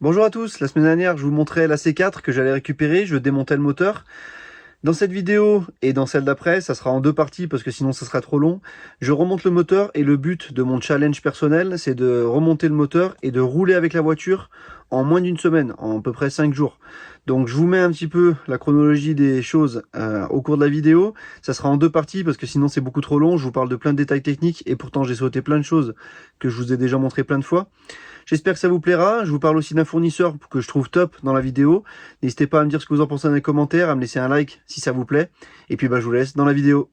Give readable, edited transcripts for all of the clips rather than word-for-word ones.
Bonjour à tous, la semaine dernière je vous montrais la C4 que j'allais récupérer, je démontais le moteur. Dans cette vidéo et dans celle d'après, ça sera en deux parties parce que sinon ça sera trop long. Je remonte le moteur et le but de mon challenge personnel, c'est de remonter le moteur et de rouler avec la voiture en moins d'une semaine, en à peu près 5 jours. Donc je vous mets un petit peu la chronologie des choses au cours de la vidéo. Ça sera en deux parties parce que sinon c'est beaucoup trop long. Je vous parle de plein de détails techniques et pourtant j'ai sauté plein de choses que je vous ai déjà montré plein de fois. J'espère que ça vous plaira. Je vous parle aussi d'un fournisseur que je trouve top dans la vidéo. N'hésitez pas à me dire ce que vous en pensez dans les commentaires, à me laisser un like si ça vous plaît. Et puis je vous laisse dans la vidéo.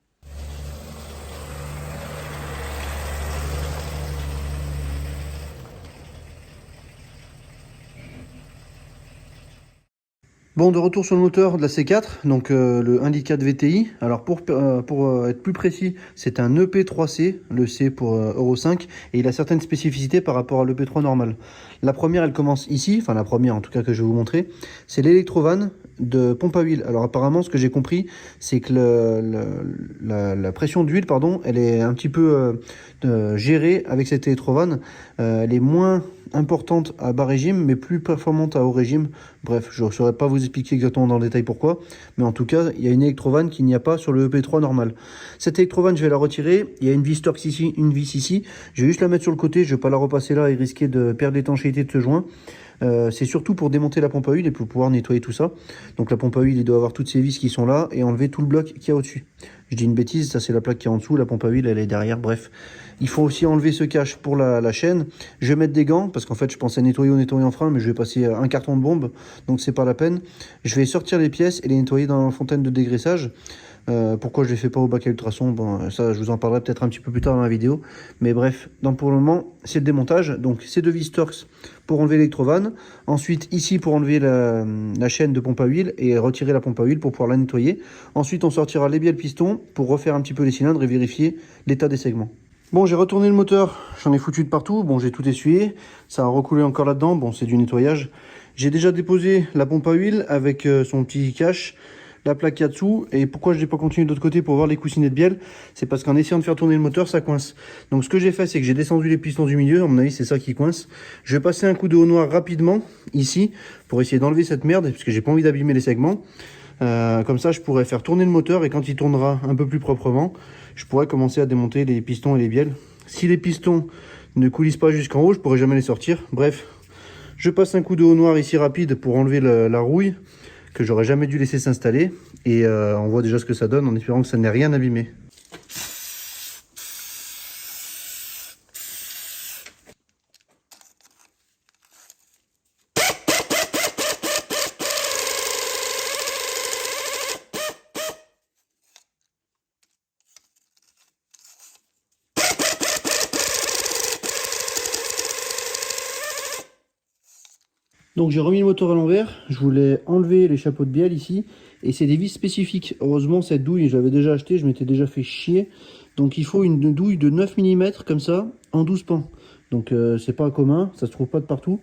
Bon, de retour sur le moteur de la C4, donc le 1.4 VTI. Alors pour être plus précis, c'est un EP3C, le C pour Euro 5, et il a certaines spécificités par rapport à l'EP3 normal. La première, elle commence ici, enfin la première en tout cas que je vais vous montrer, c'est l'électrovanne de pompe à huile. Alors apparemment, ce que j'ai compris, c'est que la pression d'huile, pardon, elle est un petit peu gérée avec cette électrovanne. Elle est moins importante à bas régime, mais plus performante à haut régime. Bref, je ne saurais pas vous expliquer exactement dans le détail pourquoi, mais en tout cas, il y a une électrovanne qu'il n'y a pas sur le EP3 normal. Cette électrovanne, je vais la retirer. Il y a une vis Torx ici, une vis ici. Je vais juste la mettre sur le côté. Je ne vais pas la repasser là et risquer de perdre l'étanchéité de ce joint. C'est surtout pour démonter la pompe à huile et pour pouvoir nettoyer tout ça. Donc la pompe à huile, il doit avoir toutes ces vis qui sont là et enlever tout le bloc qu'il y a au-dessus. Je dis une bêtise, ça c'est la plaque qui est en dessous, la pompe à huile elle est derrière, bref. Il faut aussi enlever ce cache pour la chaîne. Je vais mettre des gants parce qu'en fait je pensais nettoyer au nettoyant frein, mais je vais passer un carton de bombe, donc c'est pas la peine. Je vais sortir les pièces et les nettoyer dans la fontaine de dégraissage. Pourquoi je ne les fais pas au bac à ultrasons, bon, ça je vous en parlerai peut-être un petit peu plus tard dans la vidéo. Mais bref, donc pour le moment, c'est le démontage. Donc ces deux vis Torx pour enlever l'électrovanne. Ensuite ici pour enlever la chaîne de pompe à huile et retirer la pompe à huile pour pouvoir la nettoyer. Ensuite on sortira les bielles pistons pour refaire un petit peu les cylindres et vérifier l'état des segments. Bon, j'ai retourné le moteur, j'en ai foutu de partout. Bon, j'ai tout essuyé, ça a recoulé encore là-dedans. Bon, c'est du nettoyage. J'ai déjà déposé la pompe à huile avec son petit cache, la plaque qu'il y a dessous. Et pourquoi je n'ai pas continué de l'autre côté pour voir les coussinets de bielle? C'est parce qu'en essayant de faire tourner le moteur, ça coince. Donc ce que j'ai fait, c'est que j'ai descendu les pistons du milieu. À mon avis, c'est ça qui coince. Je vais passer un coup de haut noir rapidement, ici, pour essayer d'enlever cette merde, parce que j'ai pas envie d'abîmer les segments. Comme ça, je pourrais faire tourner le moteur et quand il tournera un peu plus proprement, je pourrais commencer à démonter les pistons et les bielles. Si les pistons ne coulissent pas jusqu'en haut, je pourrais jamais les sortir. Bref, je passe un coup de haut noir ici rapide pour enlever la rouille que j'aurais jamais dû laisser s'installer. Et on voit déjà ce que ça donne en espérant que ça n'ait rien abîmé. Donc j'ai remis le moteur à l'envers, je voulais enlever les chapeaux de bielle ici, et c'est des vis spécifiques. Heureusement cette douille, je l'avais déjà achetée, je m'étais déjà fait chier. Donc il faut une douille de 9 mm comme ça, en 12 pans. Donc c'est pas commun, ça se trouve pas de partout.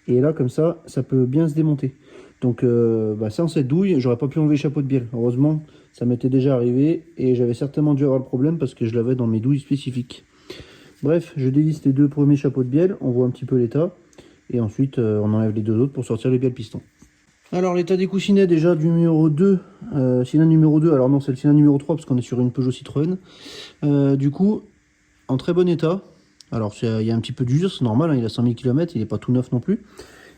Et là comme ça peut bien se démonter. Donc sans cette douille, j'aurais pas pu enlever les chapeaux de bielle. Heureusement, ça m'était déjà arrivé, et j'avais certainement dû avoir le problème parce que je l'avais dans mes douilles spécifiques. Bref, je dévisse les deux premiers chapeaux de bielle, on voit un petit peu l'état. Et ensuite, on enlève les deux autres pour sortir les bielles pistons. Alors, l'état des coussinets, déjà, du numéro 2, cylindre numéro 2. Alors non, c'est le cylindre numéro 3, parce qu'on est sur une Peugeot Citroën. Du coup, en très bon état. Alors, il y a un petit peu d'usure, c'est normal, hein, il a 100 000 km, il n'est pas tout neuf non plus.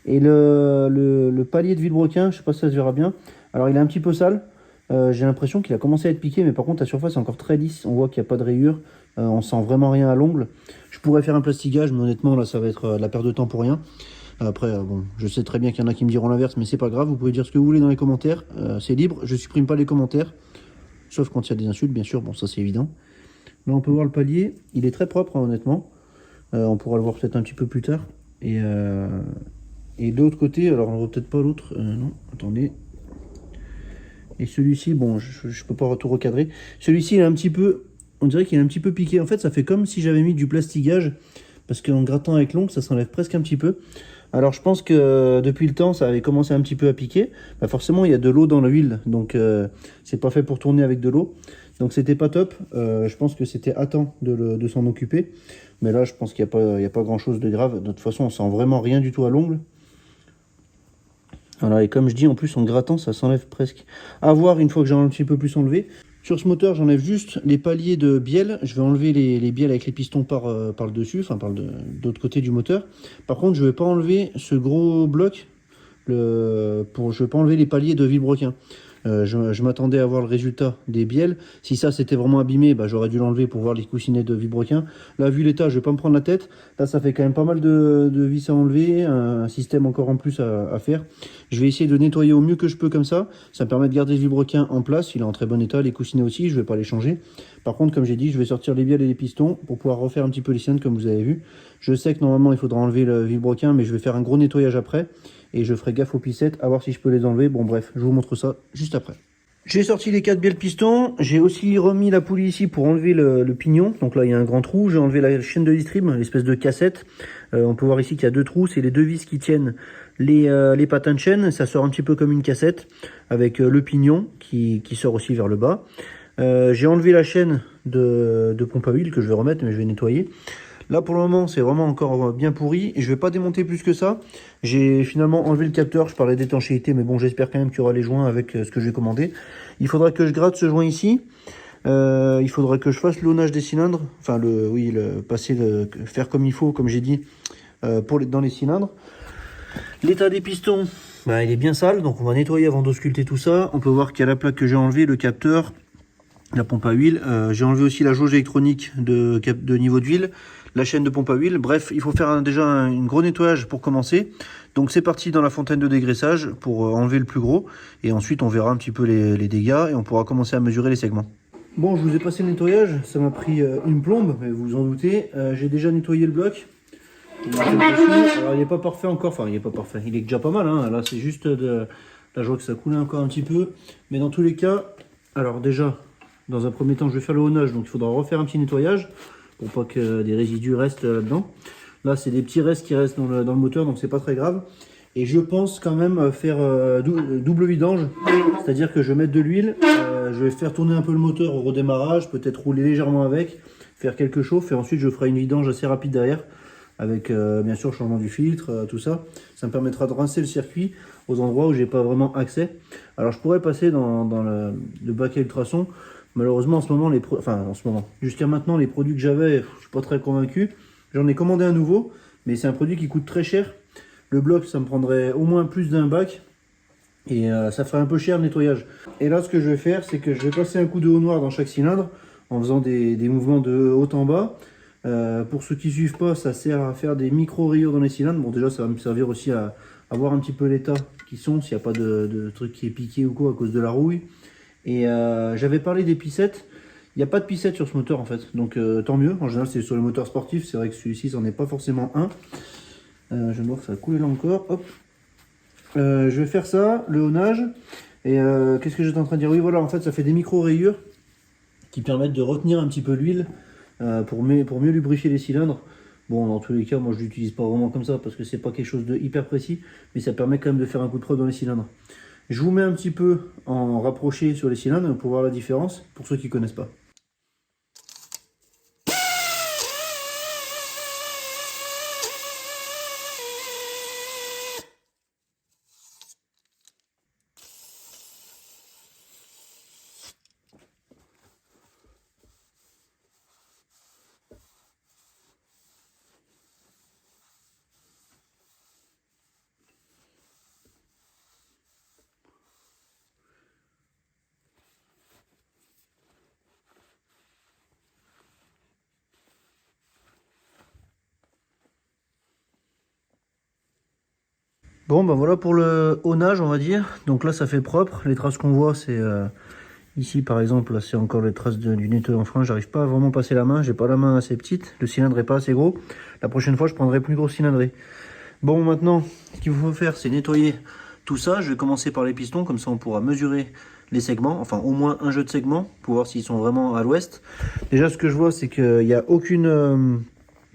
Et le palier de vilebrequin, je sais pas si ça se verra bien. Alors, il est un petit peu sale. J'ai l'impression qu'il a commencé à être piqué, mais par contre, la surface est encore très lisse. On voit qu'il n'y a pas de rayures. On sent vraiment rien à l'ongle. Je pourrais faire un plastigage, mais honnêtement, là, ça va être de la perte de temps pour rien. Après, bon, je sais très bien qu'il y en a qui me diront l'inverse, mais c'est pas grave. Vous pouvez dire ce que vous voulez dans les commentaires. C'est libre. Je supprime pas les commentaires. Sauf quand il y a des insultes, bien sûr. Bon, ça, c'est évident. Là, on peut voir le palier. Il est très propre, hein, honnêtement. On pourra le voir peut-être un petit peu plus tard. Et de l'autre côté, alors on voit peut-être pas l'autre. Non, attendez. Et celui-ci, bon, je peux pas tout recadrer. Celui-ci, il est un petit peu... On dirait qu'il est un petit peu piqué. En fait, ça fait comme si j'avais mis du plastigage. Parce qu'en grattant avec l'ongle, ça s'enlève presque un petit peu. Alors, je pense que depuis le temps, ça avait commencé un petit peu à piquer. Bah, forcément, il y a de l'eau dans l'huile. Donc, c'est pas fait pour tourner avec de l'eau. Donc, c'était pas top. Je pense que c'était à temps de s'en occuper. Mais là, je pense qu'il n'y a pas grand-chose de grave. De toute façon, on sent vraiment rien du tout à l'ongle. Voilà, et comme je dis, en plus en grattant, ça s'enlève presque. À voir une fois que j'ai un petit peu plus enlevé. Sur ce moteur, j'enlève juste les paliers de bielle. Je vais enlever les bielles avec les pistons par le dessus, enfin par l'autre côté du moteur. Par contre, je vais pas enlever ce gros bloc. Je vais pas enlever les paliers de vilebrequin. Je m'attendais à voir le résultat des bielles. Si ça c'était vraiment abîmé, bah, j'aurais dû l'enlever pour voir les coussinets de vilebrequin. Là, vu l'état, je vais pas me prendre la tête. Là, ça fait quand même pas mal de vis à enlever, un système encore en plus à faire. Je vais essayer de nettoyer au mieux que je peux comme ça. Ça me permet de garder le vilebrequin en place. Il est en très bon état. Les coussinets aussi, je vais pas les changer. Par contre, comme j'ai dit, je vais sortir les bielles et les pistons pour pouvoir refaire un petit peu les cylindres comme vous avez vu. Je sais que normalement, il faudra enlever le vilebrequin, mais je vais faire un gros nettoyage après. Et je ferai gaffe aux pissettes, à voir si je peux les enlever. Bon bref, je vous montre ça juste après. J'ai sorti les 4 bielles pistons. J'ai aussi remis la poulie ici pour enlever le pignon. Donc là, il y a un grand trou. J'ai enlevé la chaîne de distrib, l'espèce de cassette. On peut voir ici qu'il y a 2 trous. C'est les 2 vis qui tiennent les patins de chaîne. Ça sort un petit peu comme une cassette avec le pignon qui sort aussi vers le bas. J'ai enlevé la chaîne de pompe à huile que je vais remettre, mais je vais nettoyer. Là pour le moment c'est vraiment encore bien pourri et je vais pas démonter plus que ça. J'ai finalement enlevé le capteur, je parlais d'étanchéité mais bon j'espère quand même qu'il y aura les joints avec ce que j'ai commandé. Il faudra que je gratte ce joint ici. Il faudra que je fasse le haunage des cylindres, enfin faire comme il faut comme j'ai dit dans les cylindres. L'état des pistons, bah, il est bien sale donc on va nettoyer avant d'ausculter tout ça. On peut voir qu'il y a la plaque que j'ai enlevée, le capteur, la pompe à huile. J'ai enlevé aussi la jauge électronique de niveau d'huile, la chaîne de pompe à huile. Bref, il faut faire déjà un gros nettoyage pour commencer. Donc c'est parti dans la fontaine de dégraissage pour enlever le plus gros. Et ensuite on verra un petit peu les dégâts et on pourra commencer à mesurer les segments. Bon, je vous ai passé le nettoyage. Ça m'a pris une plombe, mais vous vous en doutez. J'ai déjà nettoyé le bloc. Alors il n'est pas parfait encore. Enfin, il n'est pas parfait. Il est déjà pas mal. Hein. Là, c'est juste Là, je vois que ça coule encore un petit peu. Mais dans tous les cas, alors déjà, dans un premier temps, je vais faire le haunage. Donc il faudra refaire un petit nettoyage pour pas que des résidus restent là-dedans. Là, c'est des petits restes qui restent dans le moteur, donc c'est pas très grave. Et je pense quand même faire double vidange, c'est-à-dire que je vais mettre de l'huile, je vais faire tourner un peu le moteur au redémarrage, peut-être rouler légèrement avec, faire quelques chauffes, et ensuite je ferai une vidange assez rapide derrière, avec bien sûr changement du filtre, tout ça. Ça me permettra de rincer le circuit aux endroits où j'ai pas vraiment accès. Alors je pourrais passer dans le bac à ultrasons. Malheureusement, jusqu'à maintenant, les produits que j'avais, je suis pas très convaincu. J'en ai commandé un nouveau, mais c'est un produit qui coûte très cher. Le bloc, ça me prendrait au moins plus d'un bac. Et ça ferait un peu cher le nettoyage. Et là, ce que je vais faire, c'est que je vais passer un coup de haut noir dans chaque cylindre, en faisant des mouvements de haut en bas. Pour ceux qui ne suivent pas, ça sert à faire des micro-rayures dans les cylindres. Bon, déjà, ça va me servir aussi à voir un petit peu l'état qu'ils sont, s'il n'y a pas de truc qui est piqué ou quoi à cause de la rouille. Et j'avais parlé des pissettes. Il n'y a pas de pissettes sur ce moteur en fait, donc tant mieux. En général, c'est sur les moteurs sportifs. C'est vrai que celui-ci, c'en est pas forcément un. Je vais voir que ça a coulé là encore. Hop. Je vais faire ça, le haunage. Et qu'est-ce que j'étais en train de dire? Oui, voilà, en fait, ça fait des micro-rayures qui permettent de retenir un petit peu l'huile pour mieux lubrifier les cylindres. Bon, dans tous les cas, moi, je l'utilise pas vraiment comme ça parce que c'est pas quelque chose de hyper précis, mais ça permet quand même de faire un coup de prod dans les cylindres. Je vous mets un petit peu en rapproché sur les cylindres pour voir la différence, pour ceux qui ne connaissent pas. Bon, ben voilà pour le haunage, on va dire. Donc là, ça fait propre. Les traces qu'on voit, c'est ici par exemple, là c'est encore les traces du nettoyage en frein. J'arrive pas à vraiment passer la main. J'ai pas la main assez petite. Le cylindre est pas assez gros. La prochaine fois, je prendrai plus gros cylindré. Bon, maintenant, ce qu'il faut faire, c'est nettoyer tout ça. Je vais commencer par les pistons, comme ça on pourra mesurer les segments, enfin au moins un jeu de segments pour voir s'ils sont vraiment à l'ouest. Déjà, ce que je vois, c'est qu'il n'y a aucune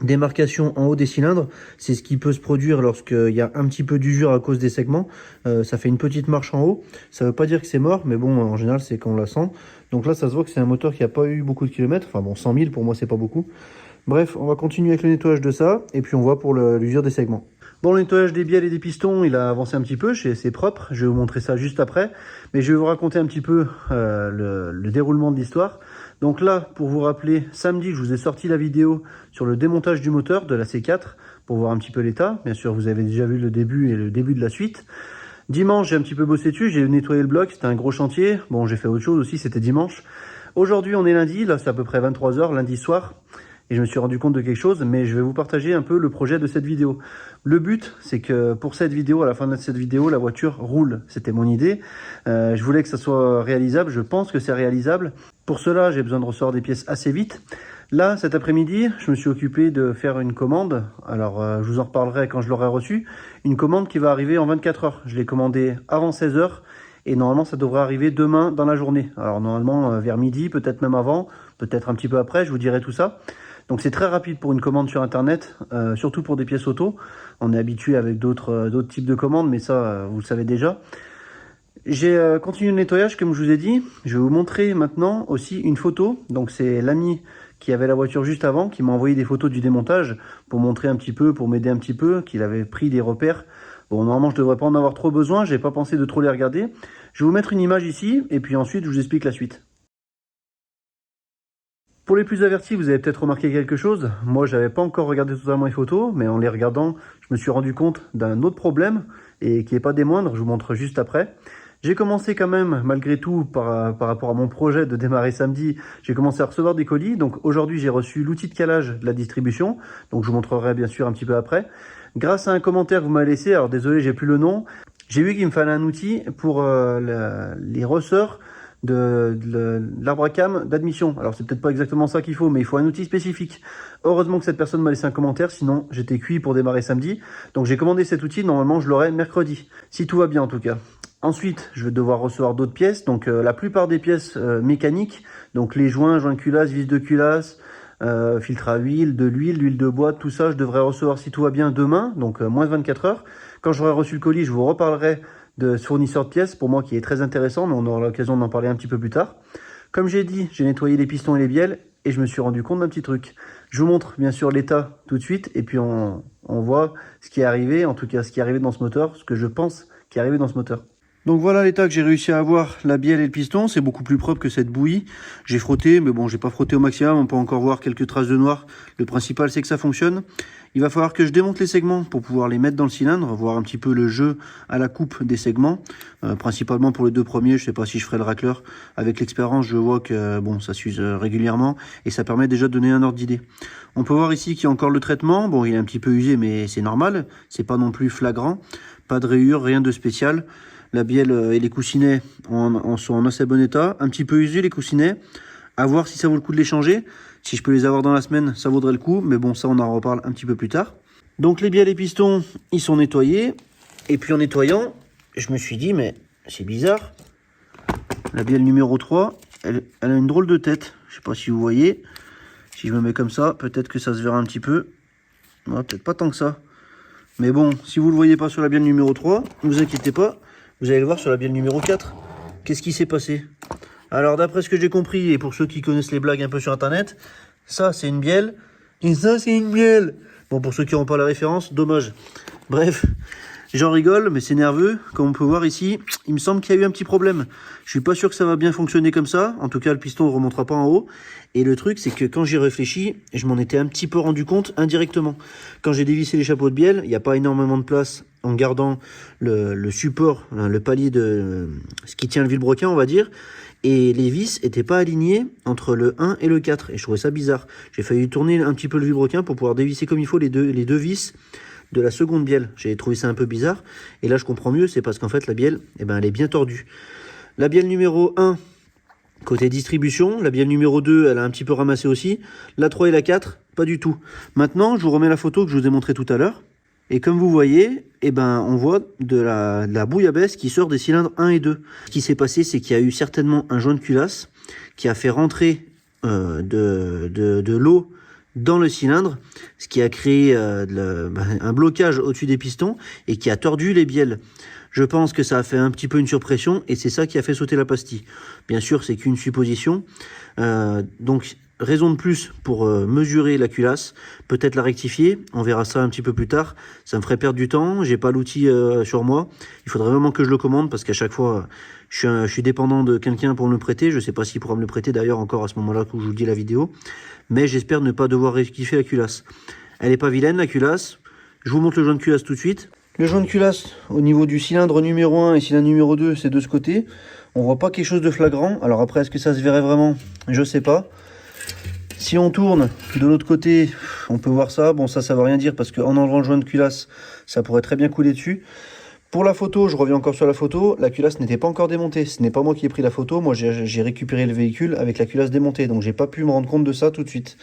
démarcation en haut des cylindres. C'est ce qui peut se produire lorsqu'il y a un petit peu d'usure à cause des segments. Ça fait une petite marche en haut. Ça veut pas dire que c'est mort, mais bon, en général, c'est qu'on la sent. Donc là, ça se voit que c'est un moteur qui n'a pas eu beaucoup de kilomètres. Enfin bon, 100 000 pour moi, c'est pas beaucoup. Bref, on va continuer avec le nettoyage de ça, et puis on voit pour l'usure des segments. Bon, le nettoyage des bielles et des pistons, il a avancé un petit peu, c'est propre, je vais vous montrer ça juste après, mais je vais vous raconter un petit peu le déroulement de l'histoire. Donc là, pour vous rappeler, samedi, je vous ai sorti la vidéo sur le démontage du moteur de la C4, pour voir un petit peu l'état. Bien sûr, vous avez déjà vu le début et le début de la suite. Dimanche, j'ai un petit peu bossé dessus, j'ai nettoyé le bloc, c'était un gros chantier. Bon, j'ai fait autre chose aussi, c'était dimanche. Aujourd'hui, on est lundi, là c'est à peu près 23 h, lundi soir. Et je me suis rendu compte de quelque chose, mais je vais vous partager un peu le projet de cette vidéo. Le but, c'est que pour cette vidéo, à la fin de cette vidéo, la voiture roule. C'était mon idée. Je voulais que ça soit réalisable, je pense que c'est réalisable. Pour cela, j'ai besoin de recevoir des pièces assez vite. Là, cet après-midi, je me suis occupé de faire une commande. Alors, je vous en reparlerai quand je l'aurai reçue. Une commande qui va arriver en 24 heures. Je l'ai commandée avant 16 h. Et normalement, ça devrait arriver demain dans la journée. Alors, normalement, vers midi, peut-être même avant, peut-être un petit peu après, je vous dirai tout ça. Donc c'est très rapide pour une commande sur internet, surtout pour des pièces auto. On est habitué avec d'autres types de commandes, mais ça vous le savez déjà. J'ai continué le nettoyage comme je vous ai dit. Je vais vous montrer maintenant aussi une photo. Donc c'est l'ami qui avait la voiture juste avant, qui m'a envoyé des photos du démontage pour montrer un petit peu, pour m'aider un petit peu, qu'il avait pris des repères. Bon, normalement je devrais pas en avoir trop besoin, j'ai pas pensé de trop les regarder. Je vais vous mettre une image ici et puis ensuite je vous explique la suite. Pour les plus avertis, vous avez peut-être remarqué quelque chose. Moi, je n'avais pas encore regardé totalement les photos, mais en les regardant, je me suis rendu compte d'un autre problème, et qui n'est pas des moindres, je vous montre juste après. J'ai commencé quand même, malgré tout, par rapport à mon projet de démarrer samedi, j'ai commencé à recevoir des colis. Donc aujourd'hui, j'ai reçu l'outil de calage de la distribution, donc je vous montrerai bien sûr un petit peu après. Grâce à un commentaire que vous m'avez laissé, alors désolé, j'ai plus le nom, j'ai vu qu'il me fallait un outil pour les ressorts de l'arbre à cam d'admission. Alors c'est peut-être pas exactement ça qu'il faut, mais il faut un outil spécifique. Heureusement que cette personne m'a laissé un commentaire, sinon j'étais cuit pour démarrer samedi. Donc j'ai commandé cet outil, normalement je l'aurai mercredi, si tout va bien en tout cas. Ensuite, je vais devoir recevoir d'autres pièces, donc la plupart des pièces mécaniques, donc les joints de culasse, vis de culasse, filtre à huile, de l'huile de bois, tout ça, je devrais recevoir si tout va bien demain, donc moins de 24 heures. Quand j'aurai reçu le colis, je vous reparlerai de ce fournisseur de pièces, pour moi qui est très intéressant, mais on aura l'occasion d'en parler un petit peu plus tard. Comme j'ai dit, j'ai nettoyé les pistons et les bielles, et je me suis rendu compte d'un petit truc. Je vous montre bien sûr l'état tout de suite, et puis on voit ce qui est arrivé, en tout cas ce qui est arrivé dans ce moteur, ce que je pense qui est arrivé dans ce moteur. Donc voilà l'état que j'ai réussi à avoir, la bielle et le piston, c'est beaucoup plus propre que cette bouillie. J'ai frotté, mais bon, j'ai pas frotté au maximum, on peut encore voir quelques traces de noir. Le principal, c'est que ça fonctionne. Il va falloir que je démonte les segments pour pouvoir les mettre dans le cylindre, voir un petit peu le jeu à la coupe des segments. Principalement pour les deux premiers, je sais pas si je ferai le racleur. Avec l'expérience, je vois que bon, ça s'use régulièrement et ça permet déjà de donner un ordre d'idée. On peut voir ici qu'il y a encore le traitement. Bon, il est un petit peu usé, mais c'est normal. C'est pas non plus flagrant. Pas de rayures, rien de spécial. La bielle et les coussinets sont en assez bon état. Un petit peu usés les coussinets. À voir si ça vaut le coup de les changer. Si je peux les avoir dans la semaine, ça vaudrait le coup. Mais bon, ça, on en reparle un petit peu plus tard. Donc les bielles et pistons, ils sont nettoyés. Et puis en nettoyant, je me suis dit, mais c'est bizarre. La bielle numéro 3, elle a une drôle de tête. Je sais pas si vous voyez. Si je me mets comme ça, peut-être que ça se verra un petit peu. Ouais, peut-être pas tant que ça. Mais bon, si vous ne le voyez pas sur la bielle numéro 3, ne vous inquiétez pas. Vous allez le voir sur la bielle numéro 4. Qu'est-ce qui s'est passé? Alors d'après ce que j'ai compris, et pour ceux qui connaissent les blagues un peu sur internet, ça c'est une bielle, et ça c'est une bielle. Bon, pour ceux qui n'auront pas la référence, dommage. Bref, j'en rigole, mais c'est nerveux. Comme on peut voir ici, il me semble qu'il y a eu un petit problème. Je suis pas sûr que ça va bien fonctionner comme ça. En tout cas, le piston ne remontera pas en haut. Et le truc, c'est que quand j'y réfléchis, je m'en étais un petit peu rendu compte indirectement. Quand j'ai dévissé les chapeaux de bielle, il n'y a pas énormément de place en gardant le support, le palier de ce qui tient le vilebrequin, on va dire. Et les vis n'étaient pas alignées entre le 1 et le 4. Et je trouvais ça bizarre. J'ai failli tourner un petit peu le vilebrequin pour pouvoir dévisser comme il faut les deux vis de la seconde bielle. J'ai trouvé ça un peu bizarre. Et là, je comprends mieux. C'est parce qu'en fait, la bielle, eh ben, elle est bien tordue. La bielle numéro 1, côté distribution. La bielle numéro 2, elle a un petit peu ramassé aussi. La 3 et la 4, pas du tout. Maintenant, je vous remets la photo que je vous ai montrée tout à l'heure. Et comme vous voyez, eh ben, on voit de la bouillabaisse qui sort des cylindres 1 et 2. Ce qui s'est passé, c'est qu'il y a eu certainement un joint de culasse qui a fait rentrer de l'eau dans le cylindre, ce qui a créé un blocage au-dessus des pistons et qui a tordu les bielles. Je pense que ça a fait un petit peu une surpression et c'est ça qui a fait sauter la pastille. Bien sûr, c'est qu'une supposition. Donc, raison de plus pour mesurer la culasse, peut-être la rectifier, on verra ça un petit peu plus tard. Ça me ferait perdre du temps, j'ai pas l'outil sur moi, il faudrait vraiment que je le commande parce qu'à chaque fois je suis dépendant de quelqu'un pour me le prêter. Je sais pas s'il pourra me le prêter d'ailleurs encore à ce moment-là où je vous dis la vidéo, mais j'espère ne pas devoir rectifier la culasse. Elle est pas vilaine la culasse, je vous montre le joint de culasse tout de suite. Le joint de culasse au niveau du cylindre numéro 1 et cylindre numéro 2, c'est de ce côté. On voit pas quelque chose de flagrant. Alors après, est-ce que ça se verrait vraiment? Je sais pas. Si on tourne de l'autre côté, on peut voir ça. Bon, ça veut rien dire parce qu'en enlevant le joint de culasse, ça pourrait très bien couler dessus. Pour la photo, je reviens encore sur la photo. La culasse n'était pas encore démontée. Ce n'est pas moi qui ai pris la photo. Moi, j'ai récupéré le véhicule avec la culasse démontée. Donc, j'ai pas pu me rendre compte de ça tout de suite.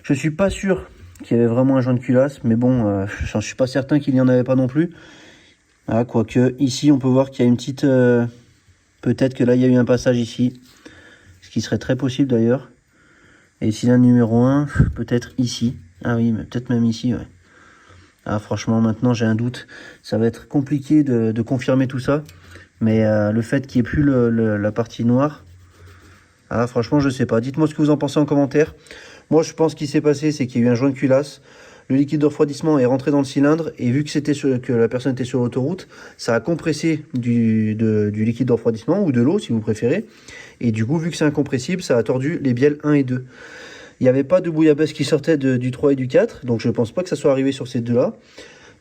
Je suis pas sûr qu'il y avait vraiment un joint de culasse. Mais bon, je suis pas certain qu'il n'y en avait pas non plus. Ah, quoique, ici, on peut voir qu'il y a une petite... peut-être que là, il y a eu un passage ici. Ce qui serait très possible d'ailleurs. Et cylindre numéro 1, peut-être ici. Ah oui, mais peut-être même ici, ouais. Ah, franchement, maintenant, j'ai un doute. Ça va être compliqué de confirmer tout ça. Mais le fait qu'il n'y ait plus la partie noire... Ah, franchement, je sais pas. Dites-moi ce que vous en pensez en commentaire. Moi, je pense qu'il s'est passé, c'est qu'il y a eu un joint de culasse. Le liquide de refroidissement est rentré dans le cylindre et vu que la personne était sur l'autoroute, ça a compressé du liquide de refroidissement ou de l'eau si vous préférez. Et du coup, vu que c'est incompressible, ça a tordu les bielles 1 et 2. Il n'y avait pas de bouillabaisse qui sortait du 3 et du 4, donc je ne pense pas que ça soit arrivé sur ces deux-là.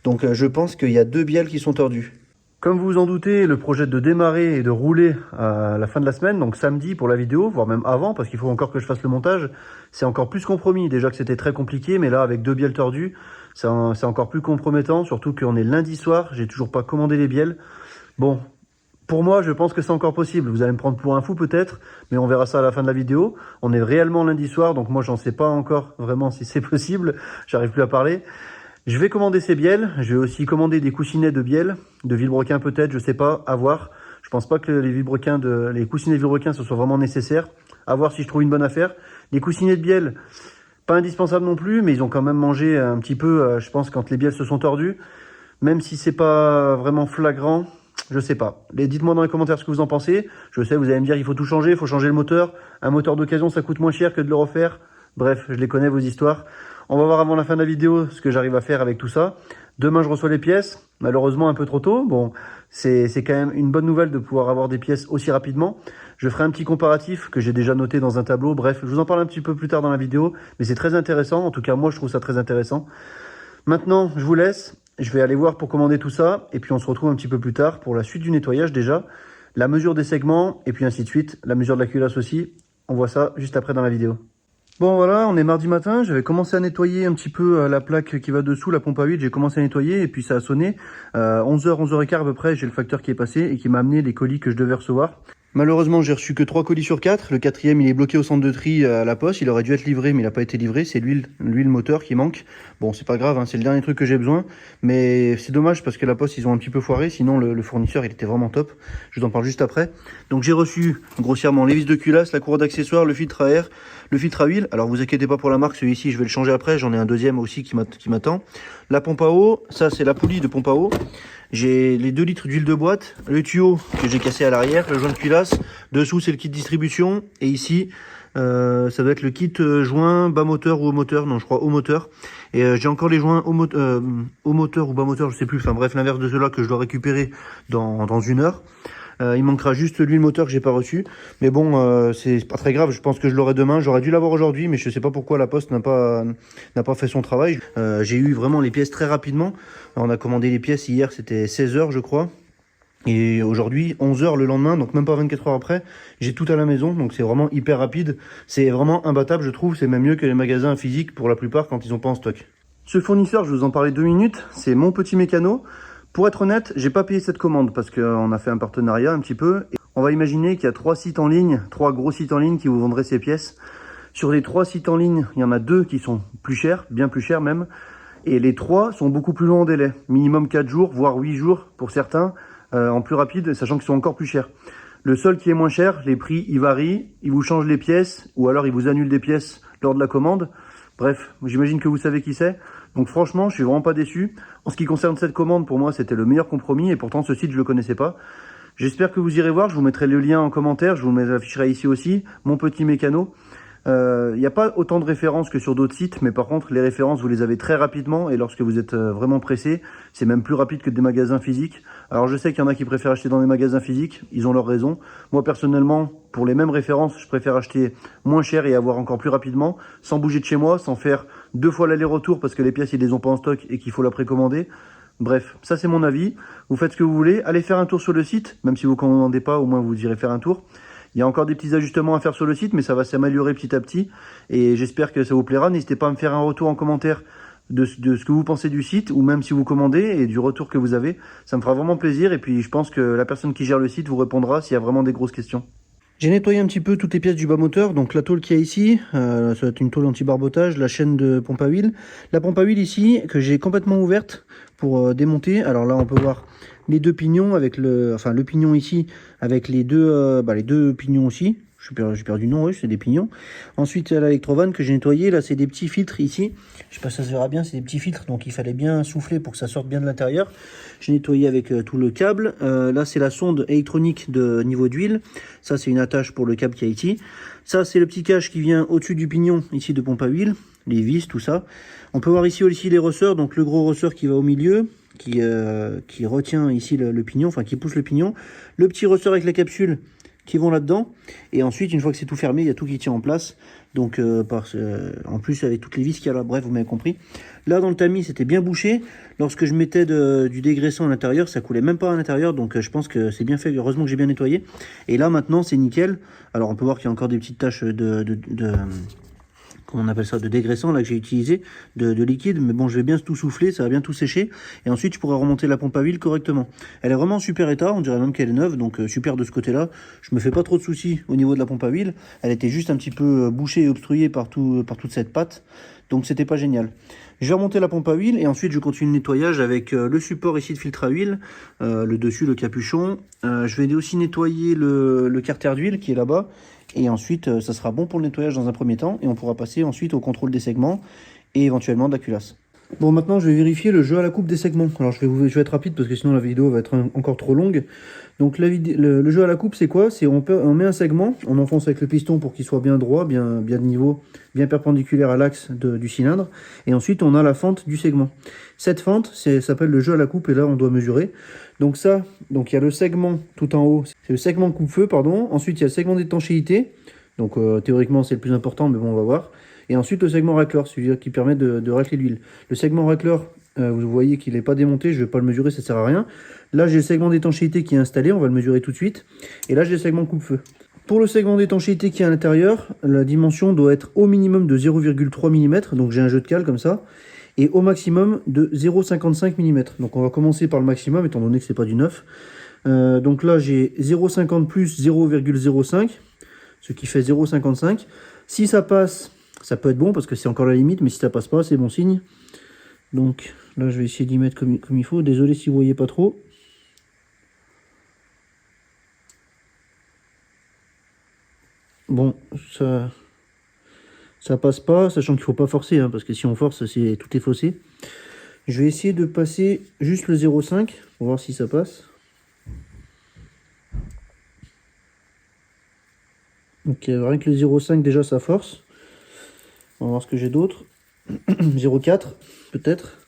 Donc je pense qu'il y a 2 bielles qui sont tordues. Comme vous vous en doutez, le projet de démarrer et de rouler à la fin de la semaine, donc samedi pour la vidéo, voire même avant, parce qu'il faut encore que je fasse le montage, c'est encore plus compromis. Déjà que c'était très compliqué, mais là, avec 2 bielles tordues, c'est encore plus compromettant, surtout qu'on est lundi soir, j'ai toujours pas commandé les bielles. Bon, pour moi, je pense que c'est encore possible. Vous allez me prendre pour un fou peut-être, mais on verra ça à la fin de la vidéo. On est réellement lundi soir, donc moi, j'en sais pas encore vraiment si c'est possible. J'arrive plus à parler. Je vais commander ces bielles. Je vais aussi commander des coussinets de bielles, de vilebrequin peut-être, je sais pas, à voir. Je pense pas que les coussinets de vilebrequin ce soit vraiment nécessaire. À voir si je trouve une bonne affaire. Les coussinets de bielles, pas indispensables non plus, mais ils ont quand même mangé un petit peu, je pense, quand les bielles se sont tordues. Même si c'est pas vraiment flagrant, je sais pas. Dites-moi dans les commentaires ce que vous en pensez. Je sais, vous allez me dire il faut tout changer, il faut changer le moteur. Un moteur d'occasion, ça coûte moins cher que de le refaire. Bref, je les connais vos histoires. On va voir avant la fin de la vidéo ce que j'arrive à faire avec tout ça. Demain, je reçois les pièces. Malheureusement, un peu trop tôt. Bon, c'est quand même une bonne nouvelle de pouvoir avoir des pièces aussi rapidement. Je ferai un petit comparatif que j'ai déjà noté dans un tableau. Bref, je vous en parle un petit peu plus tard dans la vidéo. Mais c'est très intéressant. En tout cas, moi, je trouve ça très intéressant. Maintenant, je vous laisse. Je vais aller voir pour commander tout ça. Et puis, on se retrouve un petit peu plus tard pour la suite du nettoyage déjà. La mesure des segments et puis ainsi de suite. La mesure de la culasse aussi. On voit ça juste après dans la vidéo. Bon voilà, on est mardi matin, j'avais commencé à nettoyer un petit peu la plaque qui va dessous, la pompe à huile, j'ai commencé à nettoyer et puis ça a sonné. 11h, 11h15 à peu près, j'ai le facteur qui est passé et qui m'a amené les colis que je devais recevoir. Malheureusement, j'ai reçu que 3 colis sur 4. Le 4e, il est bloqué au centre de tri à la poste. Il aurait dû être livré, mais il n'a pas été livré. C'est l'huile moteur qui manque. Bon, c'est pas grave, hein, c'est le dernier truc que j'ai besoin. Mais c'est dommage parce que la poste, ils ont un petit peu foiré. Sinon, le fournisseur, il était vraiment top. Je vous en parle juste après. Donc, j'ai reçu grossièrement les vis de culasse, la courroie d'accessoires, le filtre à air, le filtre à huile. Alors, vous inquiétez pas pour la marque. Celui-ci, je vais le changer après. J'en ai un deuxième aussi qui m'attend. La pompe à eau. Ça, c'est la poulie de pompe à eau. J'ai les 2 litres d'huile de boîte, le tuyau que j'ai cassé à l'arrière, le joint de culasse. Dessous, c'est le kit distribution. Et ici, ça va être le kit joint bas moteur ou haut moteur. Non, je crois haut moteur. Et j'ai encore les joints haut moteur ou bas moteur, je sais plus. Enfin bref, l'inverse de cela que je dois récupérer dans 1 heure. Il manquera juste l'huile moteur que j'ai pas reçu. Mais bon, c'est pas très grave. Je pense que je l'aurai demain. J'aurais dû l'avoir aujourd'hui, mais je sais pas pourquoi la poste n'a pas fait son travail. J'ai eu vraiment les pièces très rapidement. On a commandé les pièces hier, c'était 16h je crois. Et aujourd'hui, 11h le lendemain, donc même pas 24 heures après, j'ai tout à la maison. Donc c'est vraiment hyper rapide. C'est vraiment imbattable, je trouve. C'est même mieux que les magasins physiques pour la plupart quand ils ont pas en stock. Ce fournisseur, je vous en parlais 2 minutes. C'est Mon Petit Mécano. Pour être honnête, j'ai pas payé cette commande parce qu'on a fait un partenariat un petit peu. Et on va imaginer qu'il y a 3 sites en ligne, 3 gros sites en ligne qui vous vendraient ces pièces. Sur les 3 sites en ligne, il y en a 2 qui sont plus chers, bien plus chers même. Et les 3 sont beaucoup plus longs en délai. Minimum 4 jours, voire 8 jours pour certains, en plus rapide, sachant qu'ils sont encore plus chers. Le seul qui est moins cher, les prix, ils varient. Ils vous changent les pièces ou alors ils vous annulent des pièces lors de la commande. Bref, j'imagine que vous savez qui c'est. Donc franchement, je suis vraiment pas déçu. En ce qui concerne cette commande, pour moi, c'était le meilleur compromis. Et pourtant, ce site, je le connaissais pas. J'espère que vous irez voir. Je vous mettrai le lien en commentaire. Je vous le afficherai ici aussi. Mon Petit Mécano. Il n'y a pas autant de références que sur d'autres sites, mais par contre, les références, vous les avez très rapidement, et lorsque vous êtes vraiment pressé, c'est même plus rapide que des magasins physiques. Alors je sais qu'il y en a qui préfèrent acheter dans des magasins physiques, ils ont leur raison. Moi personnellement, pour les mêmes références, je préfère acheter moins cher et avoir encore plus rapidement, sans bouger de chez moi, sans faire 2 fois l'aller-retour parce que les pièces ils les ont pas en stock et qu'il faut la précommander. Bref, ça c'est mon avis. Vous faites ce que vous voulez, allez faire un tour sur le site, même si vous ne commandez pas, au moins vous irez faire un tour. Il y a encore des petits ajustements à faire sur le site, mais ça va s'améliorer petit à petit. Et j'espère que ça vous plaira. N'hésitez pas à me faire un retour en commentaire de ce que vous pensez du site, ou même si vous commandez, et du retour que vous avez. Ça me fera vraiment plaisir. Et puis je pense que la personne qui gère le site vous répondra s'il y a vraiment des grosses questions. J'ai nettoyé un petit peu toutes les pièces du bas moteur, donc la tôle qu'il y a ici, ça va être une tôle anti-barbotage, la chaîne de pompe à huile. La pompe à huile ici, que j'ai complètement ouverte pour démonter. Alors là on peut voir les deux pignons, avec le pignon ici, avec les deux pignons aussi. J'ai perdu le nom, oui, c'est des pignons. Ensuite, il y a l'électrovanne que j'ai nettoyé. Là, c'est des petits filtres ici. Je sais pas si ça se verra bien, c'est des petits filtres. Donc, il fallait bien souffler pour que ça sorte bien de l'intérieur. J'ai nettoyé avec tout le câble. Là, c'est la sonde électronique de niveau d'huile. Ça, c'est une attache pour le câble qui est ici. Ça, c'est le petit cache qui vient au-dessus du pignon ici de pompe à huile. Les vis, tout ça. On peut voir ici aussi les ressorts. Donc, le gros ressort qui va au milieu, qui retient ici le pignon, enfin, qui pousse le pignon. Le petit ressort avec la capsule qui vont là-dedans, et ensuite une fois que c'est tout fermé, il y a tout qui tient en place, donc en plus avec toutes les vis qu'il y a là, bref, vous m'avez compris. Là dans le tamis c'était bien bouché, lorsque je mettais du dégraissant à l'intérieur, ça coulait même pas à l'intérieur, donc je pense que c'est bien fait, heureusement que j'ai bien nettoyé. Et là maintenant c'est nickel. Alors on peut voir qu'il y a encore des petites taches comment on appelle ça, de dégraissant là que j'ai utilisé, de liquide, mais bon je vais bien tout souffler, ça va bien tout sécher, et ensuite je pourrai remonter la pompe à huile correctement. Elle est vraiment en super état, on dirait même qu'elle est neuve, donc super de ce côté là. Je me fais pas trop de soucis au niveau de la pompe à huile, elle était juste un petit peu bouchée et obstruée par toute cette pâte, donc c'était pas génial. Je vais remonter la pompe à huile et ensuite je continue le nettoyage avec le support ici de filtre à huile, le dessus, le capuchon. Je vais aussi nettoyer le carter d'huile qui est là-bas. Et ensuite, ça sera bon pour le nettoyage dans un premier temps. Et on pourra passer ensuite au contrôle des segments et éventuellement de la culasse. Bon, maintenant, je vais vérifier le jeu à la coupe des segments. Alors, je vais être rapide parce que sinon la vidéo va être encore trop longue. Donc, le jeu à la coupe, c'est quoi? C'est on met un segment, on enfonce avec le piston pour qu'il soit bien droit, bien de niveau, bien perpendiculaire à l'axe du cylindre. Et ensuite, on a la fente du segment. Cette fente, ça s'appelle le jeu à la coupe et là, on doit mesurer. Donc il y a le segment tout en haut, c'est le segment coupe-feu, pardon. Ensuite, il y a le segment d'étanchéité. Donc, théoriquement, c'est le plus important, mais bon, on va voir. Et ensuite, le segment racleur, celui qui permet de racler l'huile. Le segment racleur, vous voyez qu'il n'est pas démonté, je ne vais pas le mesurer, ça ne sert à rien. Là, j'ai le segment d'étanchéité qui est installé, on va le mesurer tout de suite. Et là, j'ai le segment coupe-feu. Pour le segment d'étanchéité qui est à l'intérieur, la dimension doit être au minimum de 0,3 mm, donc j'ai un jeu de cale comme ça, et au maximum de 0,55 mm. Donc on va commencer par le maximum, étant donné que c'est pas du neuf. Donc là, j'ai 0,50 plus 0,05, ce qui fait 0,55. Si ça passe, ça peut être bon parce que c'est encore la limite, mais si ça passe pas, c'est bon signe. Donc là, je vais essayer d'y mettre comme il faut. Désolé si vous voyez pas trop. Bon, ça passe pas, sachant qu'il faut pas forcer, hein, parce que si on force, tout est faussé. Je vais essayer de passer juste le 0,5 pour voir si ça passe. Donc rien que le 0,5 déjà ça force. On va voir ce que j'ai d'autre. 0,4 peut-être.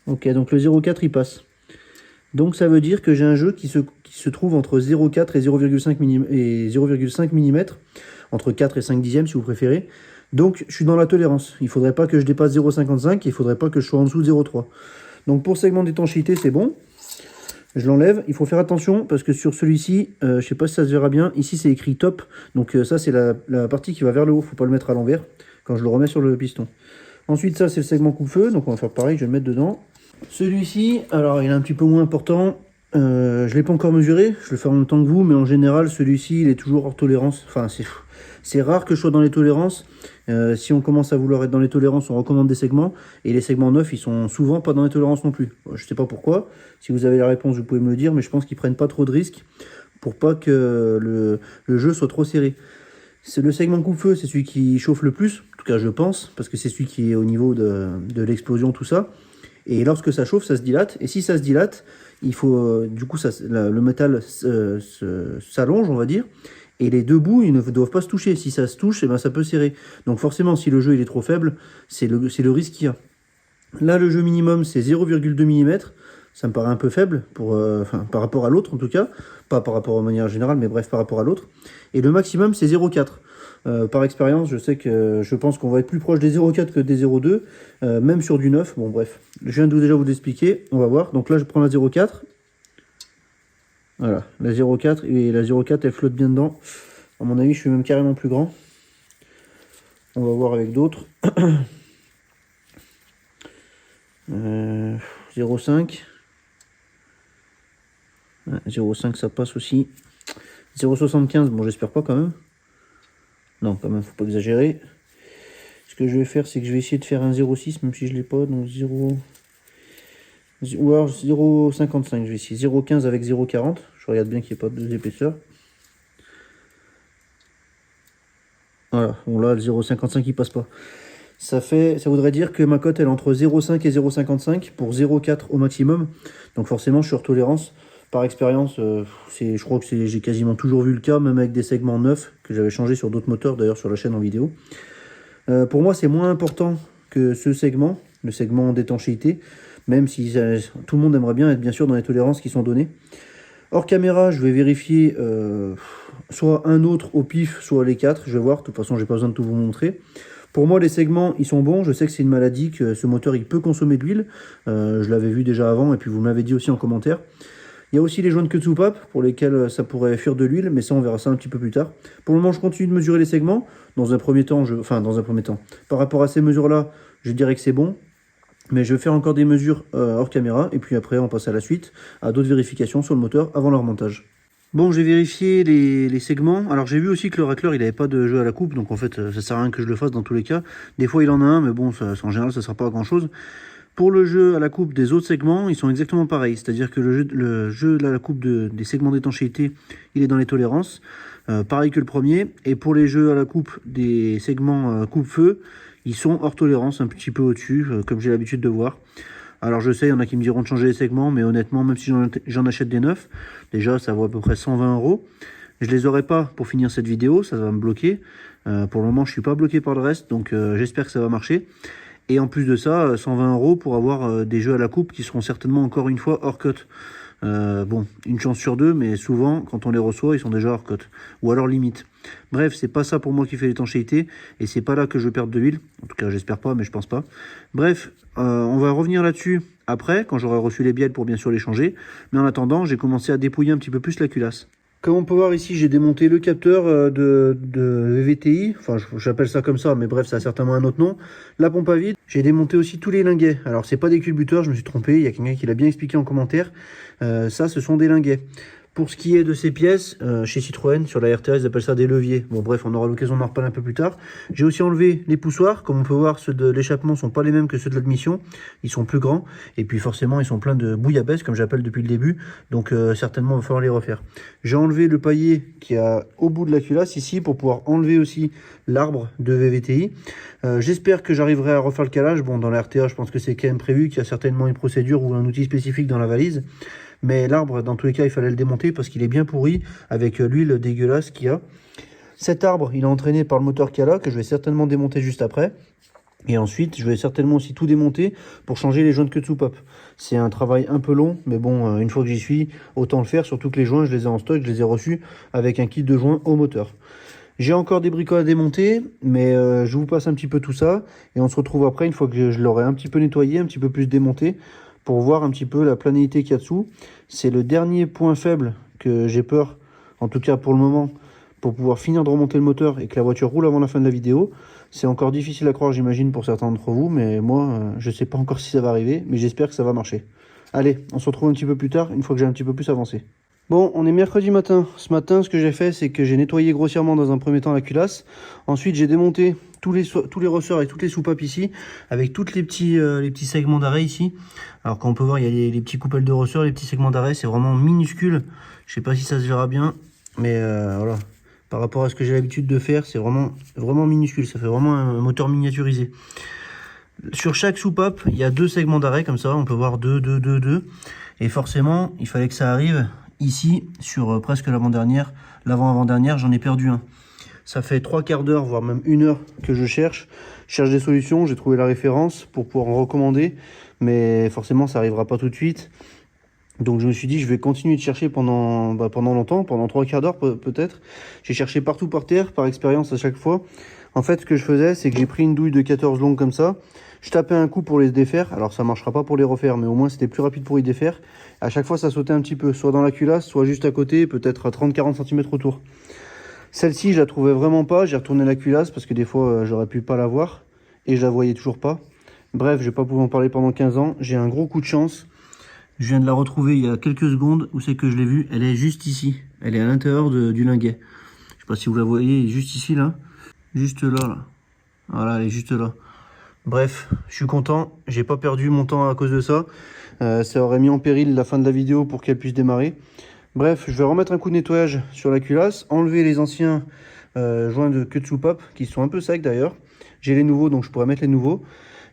Ok, donc le 0,4 il passe. Donc ça veut dire que j'ai un jeu qui se trouve entre 0,4 et 0,5 mm, entre 4 et 5 dixièmes si vous préférez. Donc je suis dans la tolérance. Il ne faudrait pas que je dépasse 0,55 et il ne faudrait pas que je sois en dessous de 0,3. Donc pour segment d'étanchéité c'est bon. Je l'enlève. Il faut faire attention parce que sur celui-ci, je ne sais pas si ça se verra bien, ici c'est écrit top. Donc ça c'est la partie qui va vers le haut, il ne faut pas le mettre à l'envers quand je le remets sur le piston. Ensuite ça c'est le segment coupe-feu, donc on va faire pareil, je vais le mettre dedans. Celui-ci, alors il est un petit peu moins important, je ne l'ai pas encore mesuré, je le fais en même temps que vous, mais en général celui-ci il est toujours hors tolérance, enfin c'est rare que je sois dans les tolérances. Si on commence à vouloir être dans les tolérances, on recommande des segments, et les segments neufs ils sont souvent pas dans les tolérances non plus. Je sais pas pourquoi, si vous avez la réponse vous pouvez me le dire, mais je pense qu'ils prennent pas trop de risques pour pas que le jeu soit trop serré. C'est le segment coupe-feu, c'est celui qui chauffe le plus, en tout cas je pense, parce que c'est celui qui est au niveau de l'explosion, tout ça. Et lorsque ça chauffe, ça se dilate. Et si ça se dilate, il faut, du coup, le métal s'allonge, on va dire. Et les deux bouts, ils ne doivent pas se toucher. Si ça se touche, eh ben, ça peut serrer. Donc forcément, si le jeu il est trop faible, c'est le risque qu'il y a. Là, le jeu minimum, c'est 0,2 mm. Ça me paraît un peu faible, par rapport à l'autre en tout cas. Pas par rapport à manière générale, mais bref, par rapport à l'autre. Et le maximum, c'est 0,4. Par expérience, je pense qu'on va être plus proche des 0,4 que des 0,2, même sur du 9. Bon, bref, je viens de déjà vous l'expliquer. On va voir. Donc là, je prends la 0,4. Voilà, la 0,4 et la 0,4 elle flotte bien dedans. À mon avis, je suis même carrément plus grand. On va voir avec d'autres. 0,5. 0,5 ça passe aussi. 0,75, bon j'espère pas quand même. Non, quand même, faut pas exagérer. Ce que je vais faire, c'est que je vais essayer de faire un 0,6, même si je l'ai pas. Donc 0. Ou alors 0,55, je vais essayer 0,15 avec 0,40. Je regarde bien qu'il n'y ait pas d'épaisseur. Voilà, bon là le 0,55 il passe pas. Ça voudrait dire que ma cote elle est entre 0,5 et 0,55 pour 0,4 au maximum. Donc forcément je suis hors tolérance. Par expérience, je crois que j'ai quasiment toujours vu le cas, même avec des segments neufs que j'avais changé sur d'autres moteurs, d'ailleurs sur la chaîne en vidéo. Pour moi c'est moins important que ce segment, le segment d'étanchéité, même si tout le monde aimerait bien être bien sûr dans les tolérances qui sont données. Hors caméra, je vais vérifier soit un autre au pif, soit les 4. Je vais voir, de toute façon, j'ai pas besoin de tout vous montrer. Pour moi, les segments, ils sont bons. Je sais que c'est une maladie, que ce moteur, il peut consommer de l'huile. Je l'avais vu déjà avant, et puis vous me l'avez dit aussi en commentaire. Il y a aussi les joints de queue de soupape, pour lesquels ça pourrait fuir de l'huile, mais ça, on verra ça un petit peu plus tard. Pour le moment, je continue de mesurer les segments. Dans un premier temps, par rapport à ces mesures-là, je dirais que c'est bon. Mais je vais faire encore des mesures hors caméra, et puis après on passe à la suite, à d'autres vérifications sur le moteur avant leur montage. Bon, j'ai vérifié les segments. Alors j'ai vu aussi que le racleur il n'avait pas de jeu à la coupe, donc en fait ça sert à rien que je le fasse dans tous les cas. Des fois il en a un, mais bon, en général ça ne sert pas à grand chose. Pour le jeu à la coupe des autres segments, ils sont exactement pareils. C'est-à-dire que le jeu à la coupe des segments d'étanchéité, il est dans les tolérances. Pareil que le premier. Et pour les jeux à la coupe des segments coupe-feu, ils sont hors tolérance, un petit peu au-dessus, comme j'ai l'habitude de voir. Alors je sais, il y en a qui me diront de changer les segments, mais honnêtement, même si j'en achète des neufs, déjà ça vaut à peu près 120 €. Je les aurai pas pour finir cette vidéo, ça va me bloquer. Pour le moment, je suis pas bloqué par le reste, donc j'espère que ça va marcher. Et en plus de ça, 120 € pour avoir des jeux à la coupe qui seront certainement encore une fois hors cote. Bon, une chance sur deux, mais souvent, quand on les reçoit, ils sont déjà hors cote. Ou alors limite. Bref, c'est pas ça pour moi qui fait l'étanchéité, et c'est pas là que je perds de l'huile. En tout cas, j'espère pas, mais je pense pas. Bref, on va revenir là-dessus après, quand j'aurai reçu les bielles pour bien sûr les changer. Mais en attendant, j'ai commencé à dépouiller un petit peu plus la culasse. Comme on peut voir ici, j'ai démonté le capteur de VVTI, enfin j'appelle ça comme ça, mais bref, ça a certainement un autre nom. La pompe à vide, j'ai démonté aussi tous les linguets. Alors c'est pas des culbuteurs, je me suis trompé, il y a quelqu'un qui l'a bien expliqué en commentaire. Ça, ce sont des linguets. Pour ce qui est de ces pièces, chez Citroën, sur la RTR, ils appellent ça des leviers. Bon bref, on aura l'occasion d'en reparler un peu plus tard. J'ai aussi enlevé les poussoirs. Comme on peut voir, ceux de l'échappement ne sont pas les mêmes que ceux de l'admission. Ils sont plus grands. Et puis forcément, ils sont pleins de bouillabaisse, comme j'appelle depuis le début. Donc certainement, il va falloir les refaire. J'ai enlevé le paillet qui est au bout de la culasse, ici, pour pouvoir enlever aussi l'arbre de VVTI. J'espère que j'arriverai à refaire le calage. Bon, dans la RTA, je pense que c'est quand même prévu, qu'il y a certainement une procédure ou un outil spécifique dans la valise. Mais l'arbre, dans tous les cas, il fallait le démonter parce qu'il est bien pourri avec l'huile dégueulasse qu'il y a. Cet arbre, il est entraîné par le moteur qu'il y a là, que je vais certainement démonter juste après. Et ensuite, je vais certainement aussi tout démonter pour changer les joints de queue de soupape. C'est un travail un peu long, mais bon, une fois que j'y suis, autant le faire. Surtout que les joints, je les ai en stock, je les ai reçus avec un kit de joints au moteur. J'ai encore des bricoles à démonter, mais je vous passe un petit peu tout ça. Et on se retrouve après, une fois que je l'aurai un petit peu nettoyé, un petit peu plus démonté, pour voir un petit peu la planalité qu'il y a dessous. C'est le dernier point faible que j'ai peur, en tout cas pour le moment, pour pouvoir finir de remonter le moteur et que la voiture roule avant la fin de la vidéo. C'est encore difficile à croire, j'imagine, pour certains d'entre vous, mais moi, je ne sais pas encore si ça va arriver, mais j'espère que ça va marcher. Allez, on se retrouve un petit peu plus tard, une fois que j'ai un petit peu plus avancé. Bon, on est mercredi matin. Ce matin, ce que j'ai fait, c'est que j'ai nettoyé grossièrement dans un premier temps la culasse. Ensuite, j'ai démonté tous les ressorts et toutes les soupapes ici, avec tous les petits segments d'arrêt ici. Alors, comme on peut voir, il y a les petits coupelles de ressorts, les petits segments d'arrêt, c'est vraiment minuscule. Je sais pas si ça se verra bien, mais voilà. Par rapport à ce que j'ai l'habitude de faire, c'est vraiment minuscule. Ça fait vraiment un moteur miniaturisé. Sur chaque soupape, il y a 2 segments d'arrêt, comme ça, on peut voir 2. Et forcément, il fallait que ça arrive Ici, sur presque l'avant-dernière, l'avant-avant-dernière, j'en ai perdu un. Ça fait 3/4 d'heure, voire même 1 heure que je cherche des solutions. J'ai trouvé la référence pour pouvoir en recommander, mais forcément ça n'arrivera pas tout de suite. Donc je me suis dit je vais continuer de chercher pendant longtemps, pendant 3/4 d'heure peut-être. J'ai cherché partout par terre, par expérience à chaque fois. En fait ce que je faisais c'est que j'ai pris une douille de 14 longues comme ça. Je tapais un coup pour les défaire, alors ça marchera pas pour les refaire, mais au moins c'était plus rapide pour y défaire. À chaque fois ça sautait un petit peu, soit dans la culasse, soit juste à côté, peut-être à 30-40 cm autour. Celle-ci je la trouvais vraiment pas, j'ai retourné la culasse parce que des fois j'aurais pu pas la voir et je la voyais toujours pas. Bref, je vais pas pouvoir en parler pendant 15 ans, j'ai un gros coup de chance. Je viens de la retrouver il y a quelques secondes. Où c'est que je l'ai vue? Elle est juste ici. Elle est à l'intérieur du linguet. Je sais pas si vous la voyez, juste ici là. Juste là, là. Voilà, elle est juste là. Bref, je suis content. J'ai pas perdu mon temps à cause de ça. Ça aurait mis en péril la fin de la vidéo pour qu'elle puisse démarrer. Bref, je vais remettre un coup de nettoyage sur la culasse. Enlever les anciens joints de queue de soupape qui sont un peu secs d'ailleurs. J'ai les nouveaux donc je pourrais mettre les nouveaux.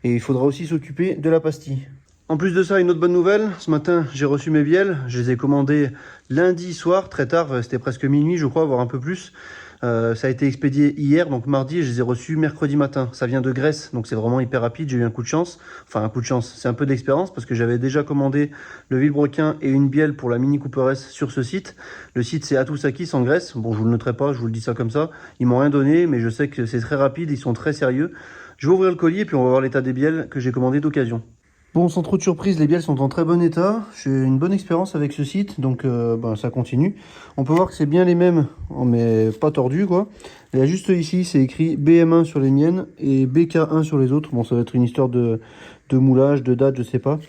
Et il faudra aussi s'occuper de la pastille. En plus de ça, une autre bonne nouvelle, ce matin j'ai reçu mes bielles, je les ai commandées lundi soir, très tard, c'était presque minuit je crois, voire un peu plus. Ça a été expédié hier, donc mardi, et je les ai reçus mercredi matin. Ça vient de Grèce, donc c'est vraiment hyper rapide, j'ai eu un coup de chance. Enfin un coup de chance, c'est un peu d'expérience parce que j'avais déjà commandé le vilebrequin et une bielle pour la Mini Cooper S sur ce site. Le site c'est Atousakis en Grèce, bon je vous le noterai pas, je vous le dis ça comme ça. Ils m'ont rien donné, mais je sais que c'est très rapide, ils sont très sérieux. Je vais ouvrir le colis et puis on va voir l'état des bielles que j'ai commandé d'occasion. Bon, sans trop de surprise, les bielles sont en très bon état. J'ai une bonne expérience avec ce site, donc ça continue. On peut voir que c'est bien les mêmes, mais pas tordus quoi. Il y a juste ici, c'est écrit BM1 sur les miennes et BK1 sur les autres. Bon, ça va être une histoire de moulage, de date, je sais pas.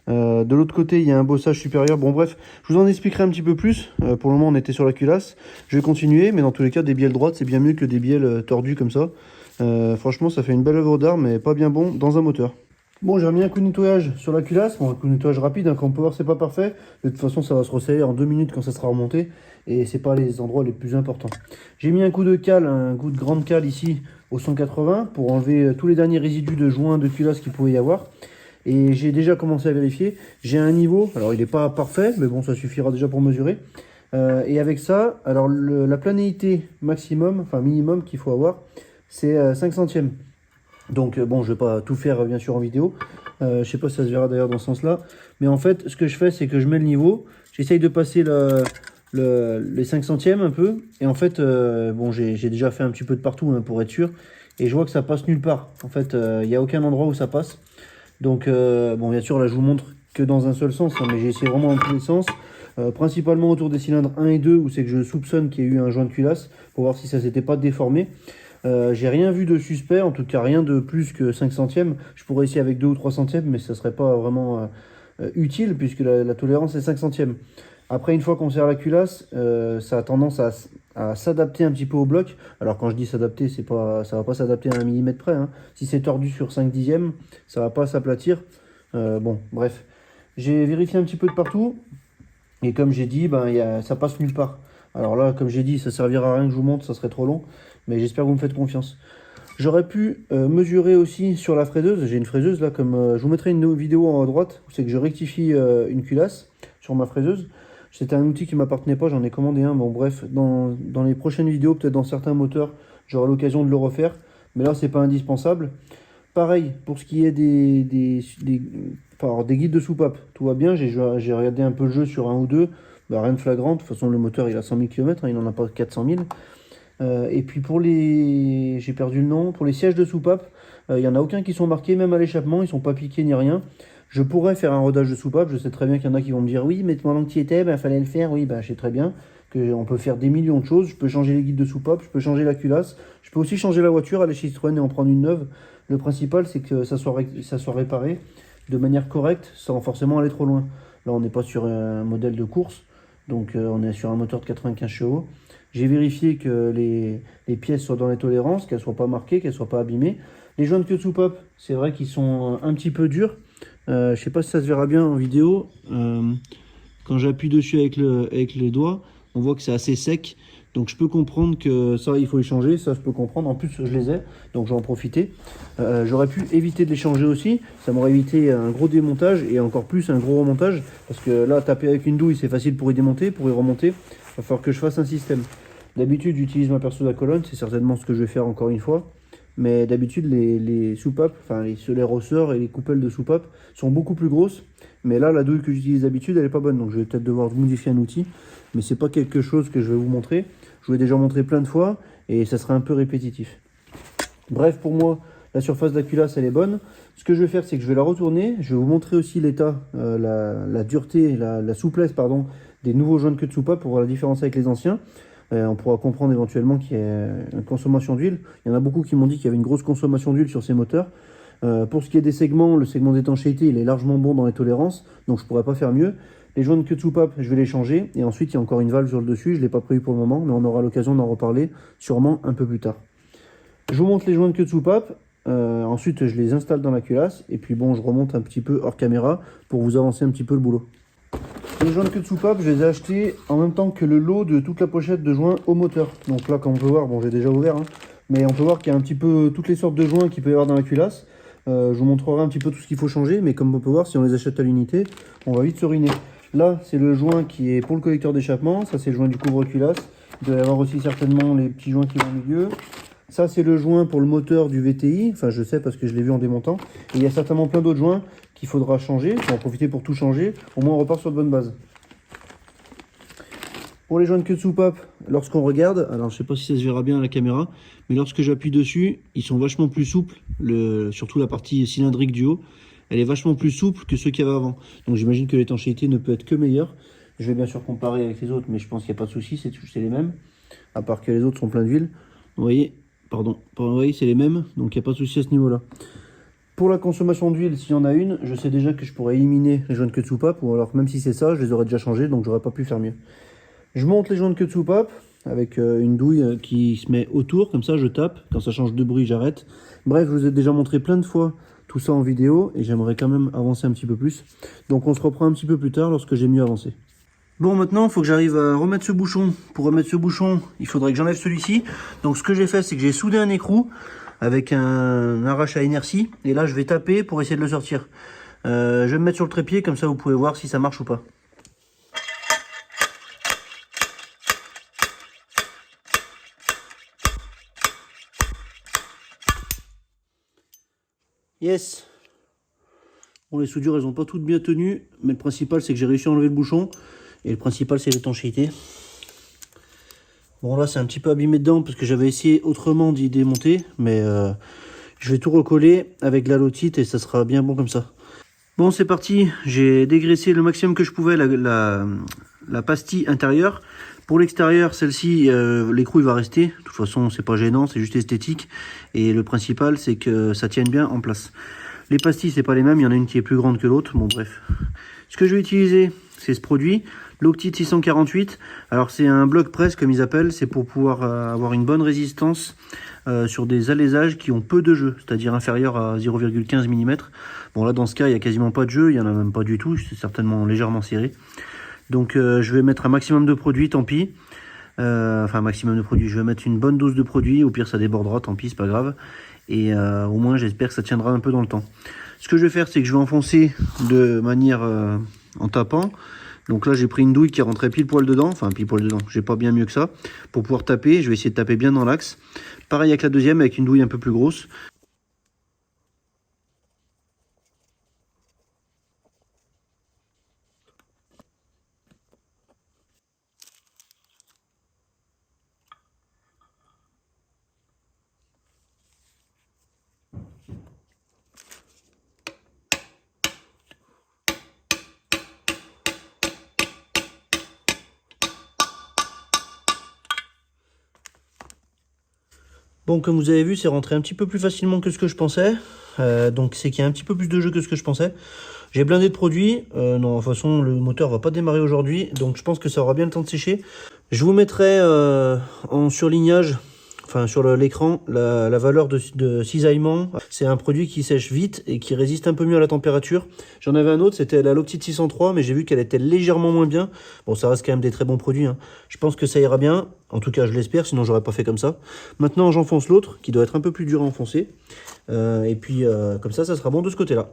De l'autre côté, il y a un bossage supérieur. Bon, bref, je vous en expliquerai un petit peu plus. Pour le moment, on était sur la culasse. Je vais continuer, mais dans tous les cas, des bielles droites, c'est bien mieux que des bielles tordues comme ça. Franchement, ça fait une belle œuvre d'art, mais pas bien bon dans un moteur. Bon, j'ai remis un coup de nettoyage sur la culasse. Bon, un coup de nettoyage rapide, hein, comme on peut voir, c'est pas parfait. De toute façon, ça va se resserrer en 2 minutes quand ça sera remonté. Et c'est pas les endroits les plus importants. J'ai mis un coup de cale, un coup de grande cale ici au 180 pour enlever tous les derniers résidus de joints de culasse qu'il pouvait y avoir. Et j'ai déjà commencé à vérifier. J'ai un niveau, alors il n'est pas parfait, mais bon, ça suffira déjà pour mesurer. Et avec ça, alors la planéité maximum, enfin minimum qu'il faut avoir, c'est 5 centièmes. Donc bon, je vais pas tout faire bien sûr en vidéo. Je sais pas si ça se verra d'ailleurs dans ce sens-là. Mais en fait, ce que je fais, c'est que je mets le niveau. J'essaye de passer les 5 centièmes un peu. Et en fait, bon, j'ai déjà fait un petit peu de partout hein, pour être sûr. Et je vois que ça passe nulle part. En fait, il n'y a aucun endroit où ça passe. Donc bon, bien sûr, là, je vous montre que dans un seul sens. Hein, mais j'ai essayé vraiment dans tous les sens. Principalement autour des cylindres 1 et 2 où c'est que je soupçonne qu'il y a eu un joint de culasse. Pour voir si ça s'était pas déformé. J'ai rien vu de suspect, en tout cas rien de plus que 5 centièmes. Je pourrais essayer avec 2 ou 3 centièmes, mais ça serait pas vraiment utile puisque la tolérance est 5 centièmes. Après, une fois qu'on serre la culasse, ça a tendance à s'adapter un petit peu au bloc. Alors quand je dis s'adapter, ça va pas s'adapter à 1 mm près. Hein. Si c'est tordu sur 5 dixièmes, ça va pas s'aplatir. Bon, bref. J'ai vérifié un petit peu de partout. Et comme j'ai dit, ça passe nulle part. Alors là, comme j'ai dit, ça servira à rien que je vous montre, ça serait trop long. Mais j'espère que vous me faites confiance. J'aurais pu mesurer aussi sur la fraiseuse. J'ai une fraiseuse là, comme je vous mettrai une vidéo en haut à droite. C'est que je rectifie une culasse sur ma fraiseuse. C'était un outil qui ne m'appartenait pas, j'en ai commandé un. Bon bref, dans les prochaines vidéos, peut-être dans certains moteurs, j'aurai l'occasion de le refaire. Mais là, c'est pas indispensable. Pareil, pour ce qui est des guides de soupape, tout va bien. J'ai regardé un peu le jeu sur un ou deux. Rien de flagrant. De toute façon, le moteur, il a 100 000 km, hein, il n'en a pas 400 000. Et puis pour j'ai perdu le nom, pour les sièges de soupape, il n'y en a aucun qui sont marqués, même à l'échappement, ils sont pas piqués ni rien. Je pourrais faire un rodage de soupape, je sais très bien qu'il y en a qui vont me dire oui, mais pendant que tu y étais, fallait le faire, oui, je sais très bien qu'on peut faire des millions de choses, je peux changer les guides de soupape, je peux changer la culasse, je peux aussi changer la voiture, aller chez Citroën et en prendre une neuve. Le principal c'est que ça soit réparé de manière correcte, sans forcément aller trop loin. Là on n'est pas sur un modèle de course, donc on est sur un moteur de 95 chevaux. J'ai vérifié que les pièces soient dans les tolérances, qu'elles ne soient pas marquées, qu'elles ne soient pas abîmées. Les joints de queue de soupape, c'est vrai qu'ils sont un petit peu durs. Je ne sais pas si ça se verra bien en vidéo. Quand j'appuie dessus avec les doigts, on voit que c'est assez sec. Donc je peux comprendre que ça, il faut les changer. Ça, je peux comprendre. En plus, je les ai, donc j'en profiter. J'aurais pu éviter de les changer aussi. Ça m'aurait évité un gros démontage et encore plus un gros remontage. Parce que là, taper avec une douille, c'est facile pour y démonter. Pour y remonter, il va falloir que je fasse un système. D'habitude, j'utilise ma perceuse à colonne. C'est certainement ce que je vais faire encore une fois. Mais d'habitude, les soupapes, enfin les ressorts et les coupelles de soupapes sont beaucoup plus grosses. Mais là, la douille que j'utilise d'habitude, elle est pas bonne. Donc je vais peut-être devoir modifier un outil. Mais c'est pas quelque chose que je vais vous montrer. Je vous l'ai déjà montré plein de fois et ça sera un peu répétitif. Bref, pour moi, la surface de la culasse, elle est bonne. Ce que je vais faire, c'est que je vais la retourner. Je vais vous montrer aussi l'état, la dureté, la souplesse, pardon, des nouveaux joints de queue de soupape pour voir la différence avec les anciens. On pourra comprendre éventuellement qu'il y a une consommation d'huile. Il y en a beaucoup qui m'ont dit qu'il y avait une grosse consommation d'huile sur ces moteurs. Pour ce qui est des segments, le segment d'étanchéité, il est largement bon dans les tolérances, donc je ne pourrais pas faire mieux. Les joints de queue de soupape, je vais les changer. Et ensuite, il y a encore une valve sur le dessus. Je ne l'ai pas prévu pour le moment, mais on aura l'occasion d'en reparler sûrement un peu plus tard. Je vous montre les joints de queue de soupape. Ensuite, je les installe dans la culasse. Et puis bon, je remonte un petit peu hors caméra pour vous avancer un petit peu le boulot. Les joints de queue de soupape, je les ai achetés en même temps que le lot de toute la pochette de joints au moteur. Donc là, comme on peut voir, bon, j'ai déjà ouvert, hein, mais on peut voir qu'il y a un petit peu toutes les sortes de joints qu'il peut y avoir dans la culasse. Je vous montrerai un petit peu tout ce qu'il faut changer, mais comme on peut voir, si on les achète à l'unité, on va vite se ruiner. Là, c'est le joint qui est pour le collecteur d'échappement. Ça, c'est le joint du couvre-culasse. Il doit y avoir aussi certainement les petits joints qui vont au milieu. Ça, c'est le joint pour le moteur du VTI. Enfin, je sais parce que je l'ai vu en démontant. Et il y a certainement plein d'autres joints qu'il faudra changer. On va en profiter pour tout changer. Au moins, on repart sur de bonnes bases. Pour les joints de queue de soupape, lorsqu'on regarde, alors je sais pas si ça se verra bien à la caméra, mais lorsque j'appuie dessus, ils sont vachement plus souples, surtout la partie cylindrique du haut, elle est vachement plus souple que ceux qu'il y avait avant. Donc j'imagine que l'étanchéité ne peut être que meilleure. Je vais bien sûr comparer avec les autres, mais je pense qu'il n'y a pas de souci, c'est les mêmes, à part que les autres sont pleins d'huile. Vous voyez, vous voyez, c'est les mêmes, donc il n'y a pas de souci à ce niveau-là. Pour la consommation d'huile, s'il y en a une, je sais déjà que je pourrais éliminer les joints de queue de soupape, ou alors même si c'est ça, je les aurais déjà changés, donc j'aurais pas pu faire mieux. Je monte les joints de queue de soupape avec une douille qui se met autour, comme ça je tape, quand ça change de bruit j'arrête. Bref, je vous ai déjà montré plein de fois tout ça en vidéo et j'aimerais quand même avancer un petit peu plus. Donc on se reprend un petit peu plus tard lorsque j'ai mieux avancé. Bon, maintenant il faut que j'arrive à remettre ce bouchon. Pour remettre ce bouchon, il faudrait que j'enlève celui-ci. Donc ce que j'ai fait, c'est que j'ai soudé un écrou avec un arrache à inertie et là je vais taper pour essayer de le sortir. Je vais me mettre sur le trépied, comme ça vous pouvez voir si ça marche ou pas. Yes. Bon, les soudures, elles n'ont pas toutes bien tenu, mais le principal, c'est que j'ai réussi à enlever le bouchon. Et le principal, c'est l'étanchéité. Bon, là, c'est un petit peu abîmé dedans, parce que j'avais essayé autrement d'y démonter. Mais je vais tout recoller avec de la lotite et ça sera bien bon comme ça. Bon, c'est parti. J'ai dégraissé le maximum que je pouvais la pastille intérieure. Pour l'extérieur, celle-ci, l'écrou il va rester. De toute façon, c'est pas gênant, c'est juste esthétique. Et le principal, c'est que ça tienne bien en place. Les pastilles, c'est pas les mêmes. Il y en a une qui est plus grande que l'autre. Bon, bref. Ce que je vais utiliser, c'est ce produit, l'Octite 648. Alors, c'est un bloc presse, comme ils appellent. C'est pour pouvoir avoir une bonne résistance sur des alaisages qui ont peu de jeu, c'est-à-dire inférieur à 0,15 mm. Bon, là, dans ce cas, il n'y a quasiment pas de jeu. Il n'y en a même pas du tout. C'est certainement légèrement serré. Donc je vais mettre un maximum de produit, tant pis. Enfin un maximum de produit, je vais mettre une bonne dose de produit. Au pire ça débordera, tant pis, c'est pas grave. Et au moins j'espère que ça tiendra un peu dans le temps. Ce que je vais faire, c'est que je vais enfoncer de manière en tapant. Donc là j'ai pris une douille qui rentrait pile poil dedans. Enfin pile poil dedans, j'ai pas bien mieux que ça. Pour pouvoir taper, je vais essayer de taper bien dans l'axe. Pareil avec la deuxième, avec une douille un peu plus grosse. Bon, comme vous avez vu, c'est rentré un petit peu plus facilement que ce que je pensais. Donc c'est qu'il y a un petit peu plus de jeu que ce que je pensais. J'ai blindé de produits. Non, de toute façon, le moteur va pas démarrer aujourd'hui. Donc je pense que ça aura bien le temps de sécher. Je vous mettrai en surlignage, enfin sur l'écran, la valeur de cisaillement. C'est un produit qui sèche vite et qui résiste un peu mieux à la température. J'en avais un autre, c'était la Loctite 603, mais j'ai vu qu'elle était légèrement moins bien. Bon, ça reste quand même des très bons produits, hein. Je pense que ça ira bien, en tout cas je l'espère, sinon j'aurais pas fait comme ça. Maintenant j'enfonce l'autre, qui doit être un peu plus dur à enfoncer. Et puis comme ça sera bon de ce côté-là.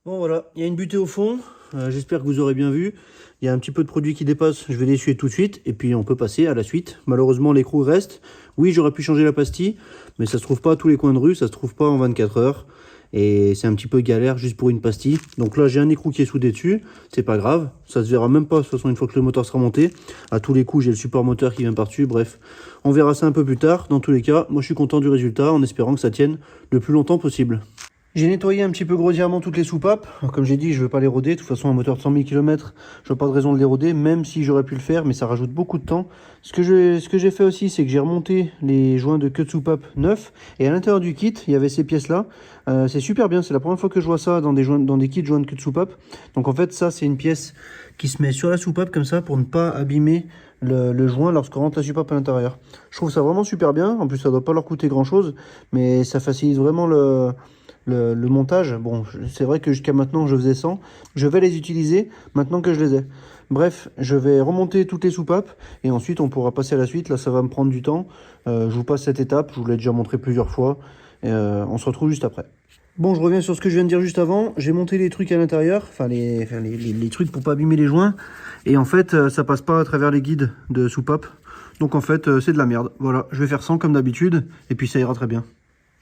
Bon voilà, il y a une butée au fond, j'espère que vous aurez bien vu. Il y a un petit peu de produit qui dépasse, je vais l'essuyer tout de suite et puis on peut passer à la suite. Malheureusement l'écrou reste. Oui, j'aurais pu changer la pastille, mais ça se trouve pas à tous les coins de rue, ça se trouve pas en 24 heures. Et c'est un petit peu galère juste pour une pastille. Donc là j'ai un écrou qui est soudé dessus, c'est pas grave, ça se verra même pas de toute façon une fois que le moteur sera monté. À tous les coups j'ai le support moteur qui vient par-dessus, bref. On verra ça un peu plus tard. Dans tous les cas, moi je suis content du résultat en espérant que ça tienne le plus longtemps possible. J'ai nettoyé un petit peu grossièrement toutes les soupapes. Comme j'ai dit, je ne veux pas les roder. De toute façon, un moteur de 100 000 km, je vois pas de raison de les roder, même si j'aurais pu le faire, mais ça rajoute beaucoup de temps. Ce que j'ai fait aussi, c'est que j'ai remonté les joints de queue de soupape neufs. Et à l'intérieur du kit, il y avait ces pièces-là. C'est super bien. C'est la première fois que je vois ça dans des kits joints de queue de soupape. Donc en fait, ça, c'est une pièce qui se met sur la soupape comme ça pour ne pas abîmer le joint lorsqu'on rentre la soupape à l'intérieur. Je trouve ça vraiment super bien. En plus, ça ne doit pas leur coûter grand-chose, mais ça facilite vraiment le montage. Bon, c'est vrai que jusqu'à maintenant je faisais 100, je vais les utiliser maintenant que je les ai. Bref, je vais remonter toutes les soupapes et ensuite on pourra passer à la suite. Là ça va me prendre du temps, je vous passe cette étape, je vous l'ai déjà montré plusieurs fois et on se retrouve juste après. Bon, je reviens sur ce que je viens de dire juste avant. J'ai monté les trucs à l'intérieur, enfin les trucs pour pas abîmer les joints, et en fait ça passe pas à travers les guides de soupape, donc en fait c'est de la merde. Voilà, je vais faire 100 comme d'habitude et puis ça ira très bien.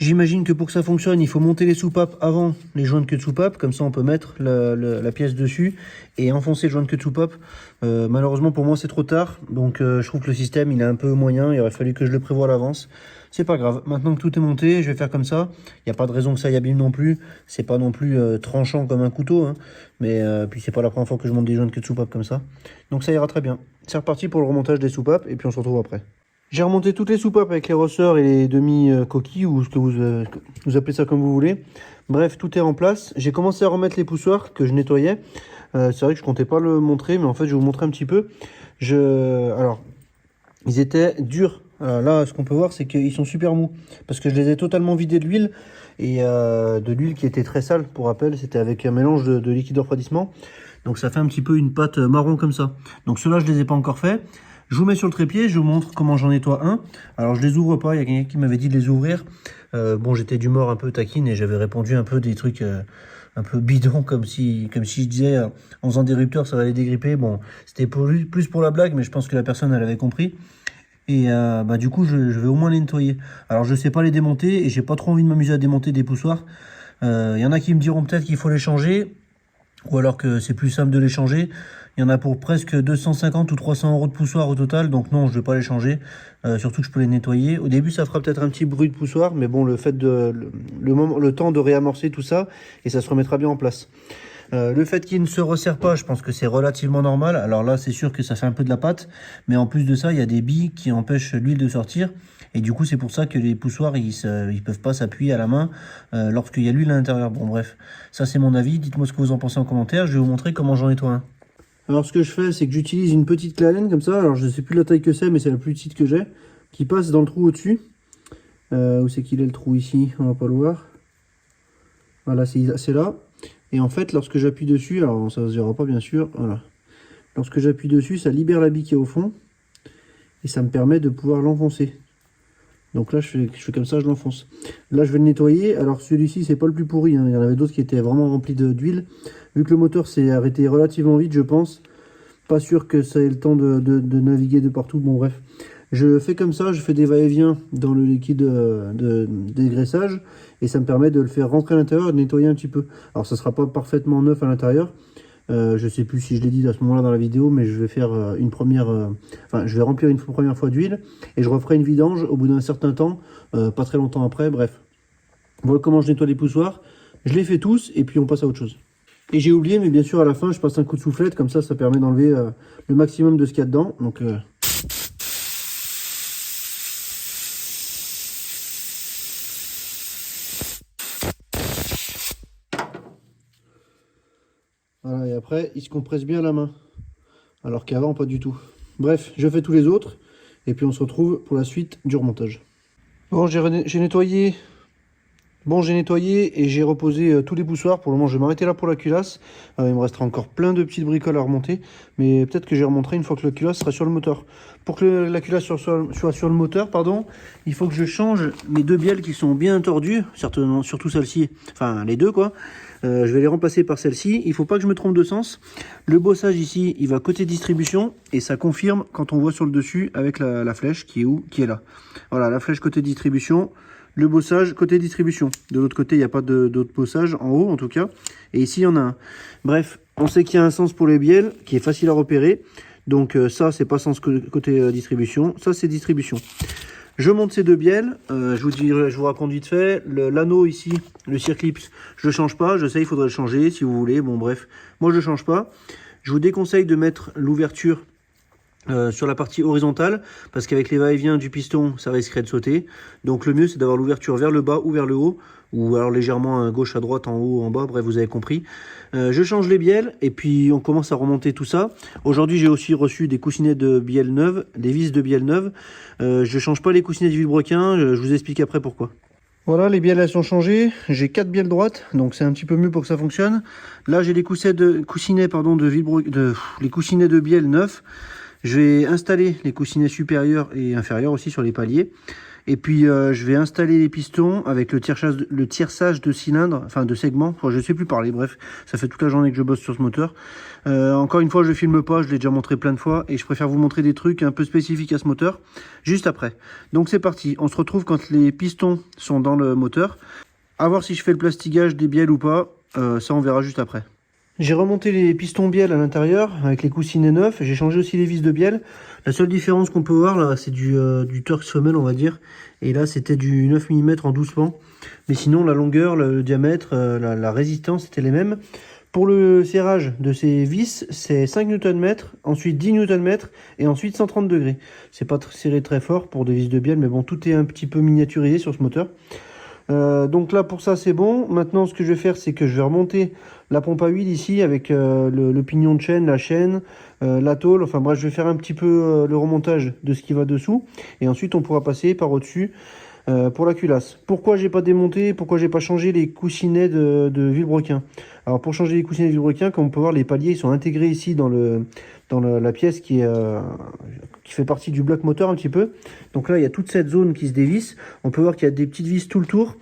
J'imagine que pour que ça fonctionne, il faut monter les soupapes avant les joints de queue de soupape. Comme ça, on peut mettre la pièce dessus et enfoncer le joint de queue de soupape. Malheureusement, pour moi, c'est trop tard. Donc, je trouve que le système, il est un peu moyen. Il aurait fallu que je le prévoie à l'avance. C'est pas grave. Maintenant que tout est monté, je vais faire comme ça. Il n'y a pas de raison que ça y abîme non plus. C'est pas non plus tranchant comme un couteau, hein. Mais puis, c'est pas la première fois que je monte des joints de queue de soupape comme ça. Donc, ça ira très bien. C'est reparti pour le remontage des soupapes et puis on se retrouve après. J'ai remonté toutes les soupapes avec les ressorts et les demi-coquilles, ou ce que vous appelez ça comme vous voulez. Bref, tout est en place. J'ai commencé à remettre les poussoirs que je nettoyais. C'est vrai que je comptais pas le montrer, mais en fait, je vais vous montrer un petit peu. Alors, ils étaient durs. Alors là, ce qu'on peut voir, c'est qu'ils sont super mous. Parce que je les ai totalement vidés de l'huile. Et de l'huile qui était très sale, pour rappel. C'était avec un mélange de liquide de refroidissement. Donc ça fait un petit peu une pâte marron comme ça. Donc ceux-là, je les ai pas encore fait. Je vous mets sur le trépied, je vous montre comment j'en nettoie un. Alors je les ouvre pas, il y a quelqu'un qui m'avait dit de les ouvrir. Bon, j'étais d'humeur un peu taquine et j'avais répondu un peu des trucs un peu bidons, comme si je disais en faisant des rupteurs ça va les dégripper. Bon, c'était plus pour la blague, mais je pense que la personne elle avait compris. Et du coup je vais au moins les nettoyer. Alors je sais pas les démonter et j'ai pas trop envie de m'amuser à démonter des poussoirs. Il y en a qui me diront peut-être qu'il faut les changer, ou alors que c'est plus simple de les changer. Il y en a pour presque 250 ou 300 € de poussoir au total, donc non, je ne vais pas les changer, surtout que je peux les nettoyer. Au début, ça fera peut-être un petit bruit de poussoir, mais bon, le fait le temps de réamorcer tout ça, et ça se remettra bien en place. Le fait qu'il ne se resserre pas, je pense que c'est relativement normal. Alors là, c'est sûr que ça fait un peu de la pâte, mais en plus de ça, il y a des billes qui empêchent l'huile de sortir. Et du coup, c'est pour ça que les poussoirs, ils peuvent pas s'appuyer à la main lorsqu'il y a l'huile à l'intérieur. Bon, bref, ça c'est mon avis. Dites-moi ce que vous en pensez en commentaire. Je vais vous montrer comment j'en nettoie un. Alors, ce que je fais, c'est que j'utilise une petite clé Allen comme ça. Alors, je ne sais plus la taille que c'est, mais c'est la plus petite que j'ai, qui passe dans le trou au-dessus. Où c'est qu'il est le trou ici? On va pas le voir. Voilà, c'est là. Et en fait, lorsque j'appuie dessus, alors ça ne se verra pas bien sûr, voilà. Lorsque j'appuie dessus, ça libère la bille qui est au fond. Et ça me permet de pouvoir l'enfoncer. Donc là, je fais comme ça, je l'enfonce. Là, je vais le nettoyer. Alors celui-ci, c'est pas le plus pourri, hein. Il y en avait d'autres qui étaient vraiment remplis d'huile. Vu que le moteur s'est arrêté relativement vite, je pense. Pas sûr que ça ait le temps de naviguer de partout. Bon, bref. Je fais comme ça, je fais des va-et-vient dans le liquide de dégraissage. Et ça me permet de le faire rentrer à l'intérieur et de nettoyer un petit peu. Alors, ça sera pas parfaitement neuf à l'intérieur. Je sais plus si je l'ai dit à ce moment-là dans la vidéo, mais je vais faire je vais remplir une première fois d'huile et je referai une vidange au bout d'un certain temps, pas très longtemps après. Bref, voilà comment je nettoie les poussoirs. Je les fais tous et puis on passe à autre chose. Et j'ai oublié, mais bien sûr à la fin je passe un coup de soufflette, comme ça permet d'enlever le maximum de ce qu'il y a dedans. Donc après, il se compresse bien à la main. Alors qu'avant, pas du tout. Bref, je fais tous les autres. Et puis on se retrouve pour la suite du remontage. Bon, j'ai nettoyé. Bon, j'ai nettoyé et j'ai reposé tous les poussoirs. Pour le moment, je vais m'arrêter là pour la culasse. Il me restera encore plein de petites bricoles à remonter. Mais peut-être que j'ai remonterai une fois que la culasse sera sur le moteur. Pour que la culasse soit sur le moteur, pardon, il faut que je change mes deux bielles qui sont bien tordues. Certainement, surtout celle-ci. Enfin, les deux, quoi. Je vais les remplacer par celle-ci. Il ne faut pas que je me trompe de sens. Le bossage ici, il va côté distribution. Et ça confirme quand on voit sur le dessus avec la flèche qui est où? Qui est là. Voilà, la flèche côté distribution. Le bossage côté distribution. De l'autre côté, il n'y a pas d'autre bossage, en haut en tout cas. Et ici, il y en a un. Bref, on sait qu'il y a un sens pour les bielles, qui est facile à repérer. Donc ça, c'est pas sens côté distribution. Ça, c'est distribution. Je monte ces deux bielles. Je vous raconte vite fait. L'anneau ici, le circlips, je le change pas. Je sais, il faudrait le changer si vous voulez. Bon, bref, moi, je le change pas. Je vous déconseille de mettre l'ouverture sur la partie horizontale, parce qu'avec les va-et-vient du piston, ça risquerait de sauter. Donc le mieux, c'est d'avoir l'ouverture vers le bas ou vers le haut, ou alors légèrement à gauche, à droite, en haut, en bas, bref, vous avez compris. Je change les bielles, et puis on commence à remonter tout ça. Aujourd'hui, j'ai aussi reçu des coussinets de bielles neuves, des vis de bielles neuves. Je change pas les coussinets de vilebrequin, je vous explique après pourquoi. Voilà, les bielles elles sont changées. J'ai 4 bielles droites, donc c'est un petit peu mieux pour que ça fonctionne. Là, j'ai les coussinets les coussinets de bielles neufs. Je vais installer les coussinets supérieurs et inférieurs aussi sur les paliers. Et puis je vais installer les pistons avec le tierçage de cylindres, enfin de segments. Enfin, je ne sais plus parler, bref, ça fait toute la journée que je bosse sur ce moteur. Encore une fois, je ne filme pas, je l'ai déjà montré plein de fois. Et je préfère vous montrer des trucs un peu spécifiques à ce moteur, juste après. Donc c'est parti, on se retrouve quand les pistons sont dans le moteur. À voir si je fais le plastigage des bielles ou pas, ça on verra juste après. J'ai remonté les pistons bielles à l'intérieur avec les coussinets neufs. J'ai changé aussi les vis de bielle. La seule différence qu'on peut voir là, c'est du torx femelle, on va dire. Et là, c'était du 9 mm en 12 pans. Mais sinon, la longueur, le diamètre, la résistance, c'était les mêmes. Pour le serrage de ces vis, c'est 5 Nm, ensuite 10 Nm et ensuite 130 degrés. C'est pas serré très fort pour des vis de bielle, mais bon, tout est un petit peu miniaturisé sur ce moteur. Donc là pour ça c'est bon. Maintenant ce que je vais faire, c'est que je vais remonter la pompe à huile ici avec le pignon de chaîne, la chaîne, la tôle. Enfin bref, je vais faire un petit peu le remontage de ce qui va dessous. Et ensuite on pourra passer par au-dessus pour la culasse. Pourquoi j'ai pas démonté, pourquoi j'ai pas changé les coussinets de vilebrequin? Alors pour changer les coussinets de vilebrequin, comme on peut voir, les paliers ils sont intégrés ici dans la pièce qui fait partie du bloc moteur un petit peu. Donc là il y a toute cette zone qui se dévisse. On peut voir qu'il y a des petites vis tout le tour.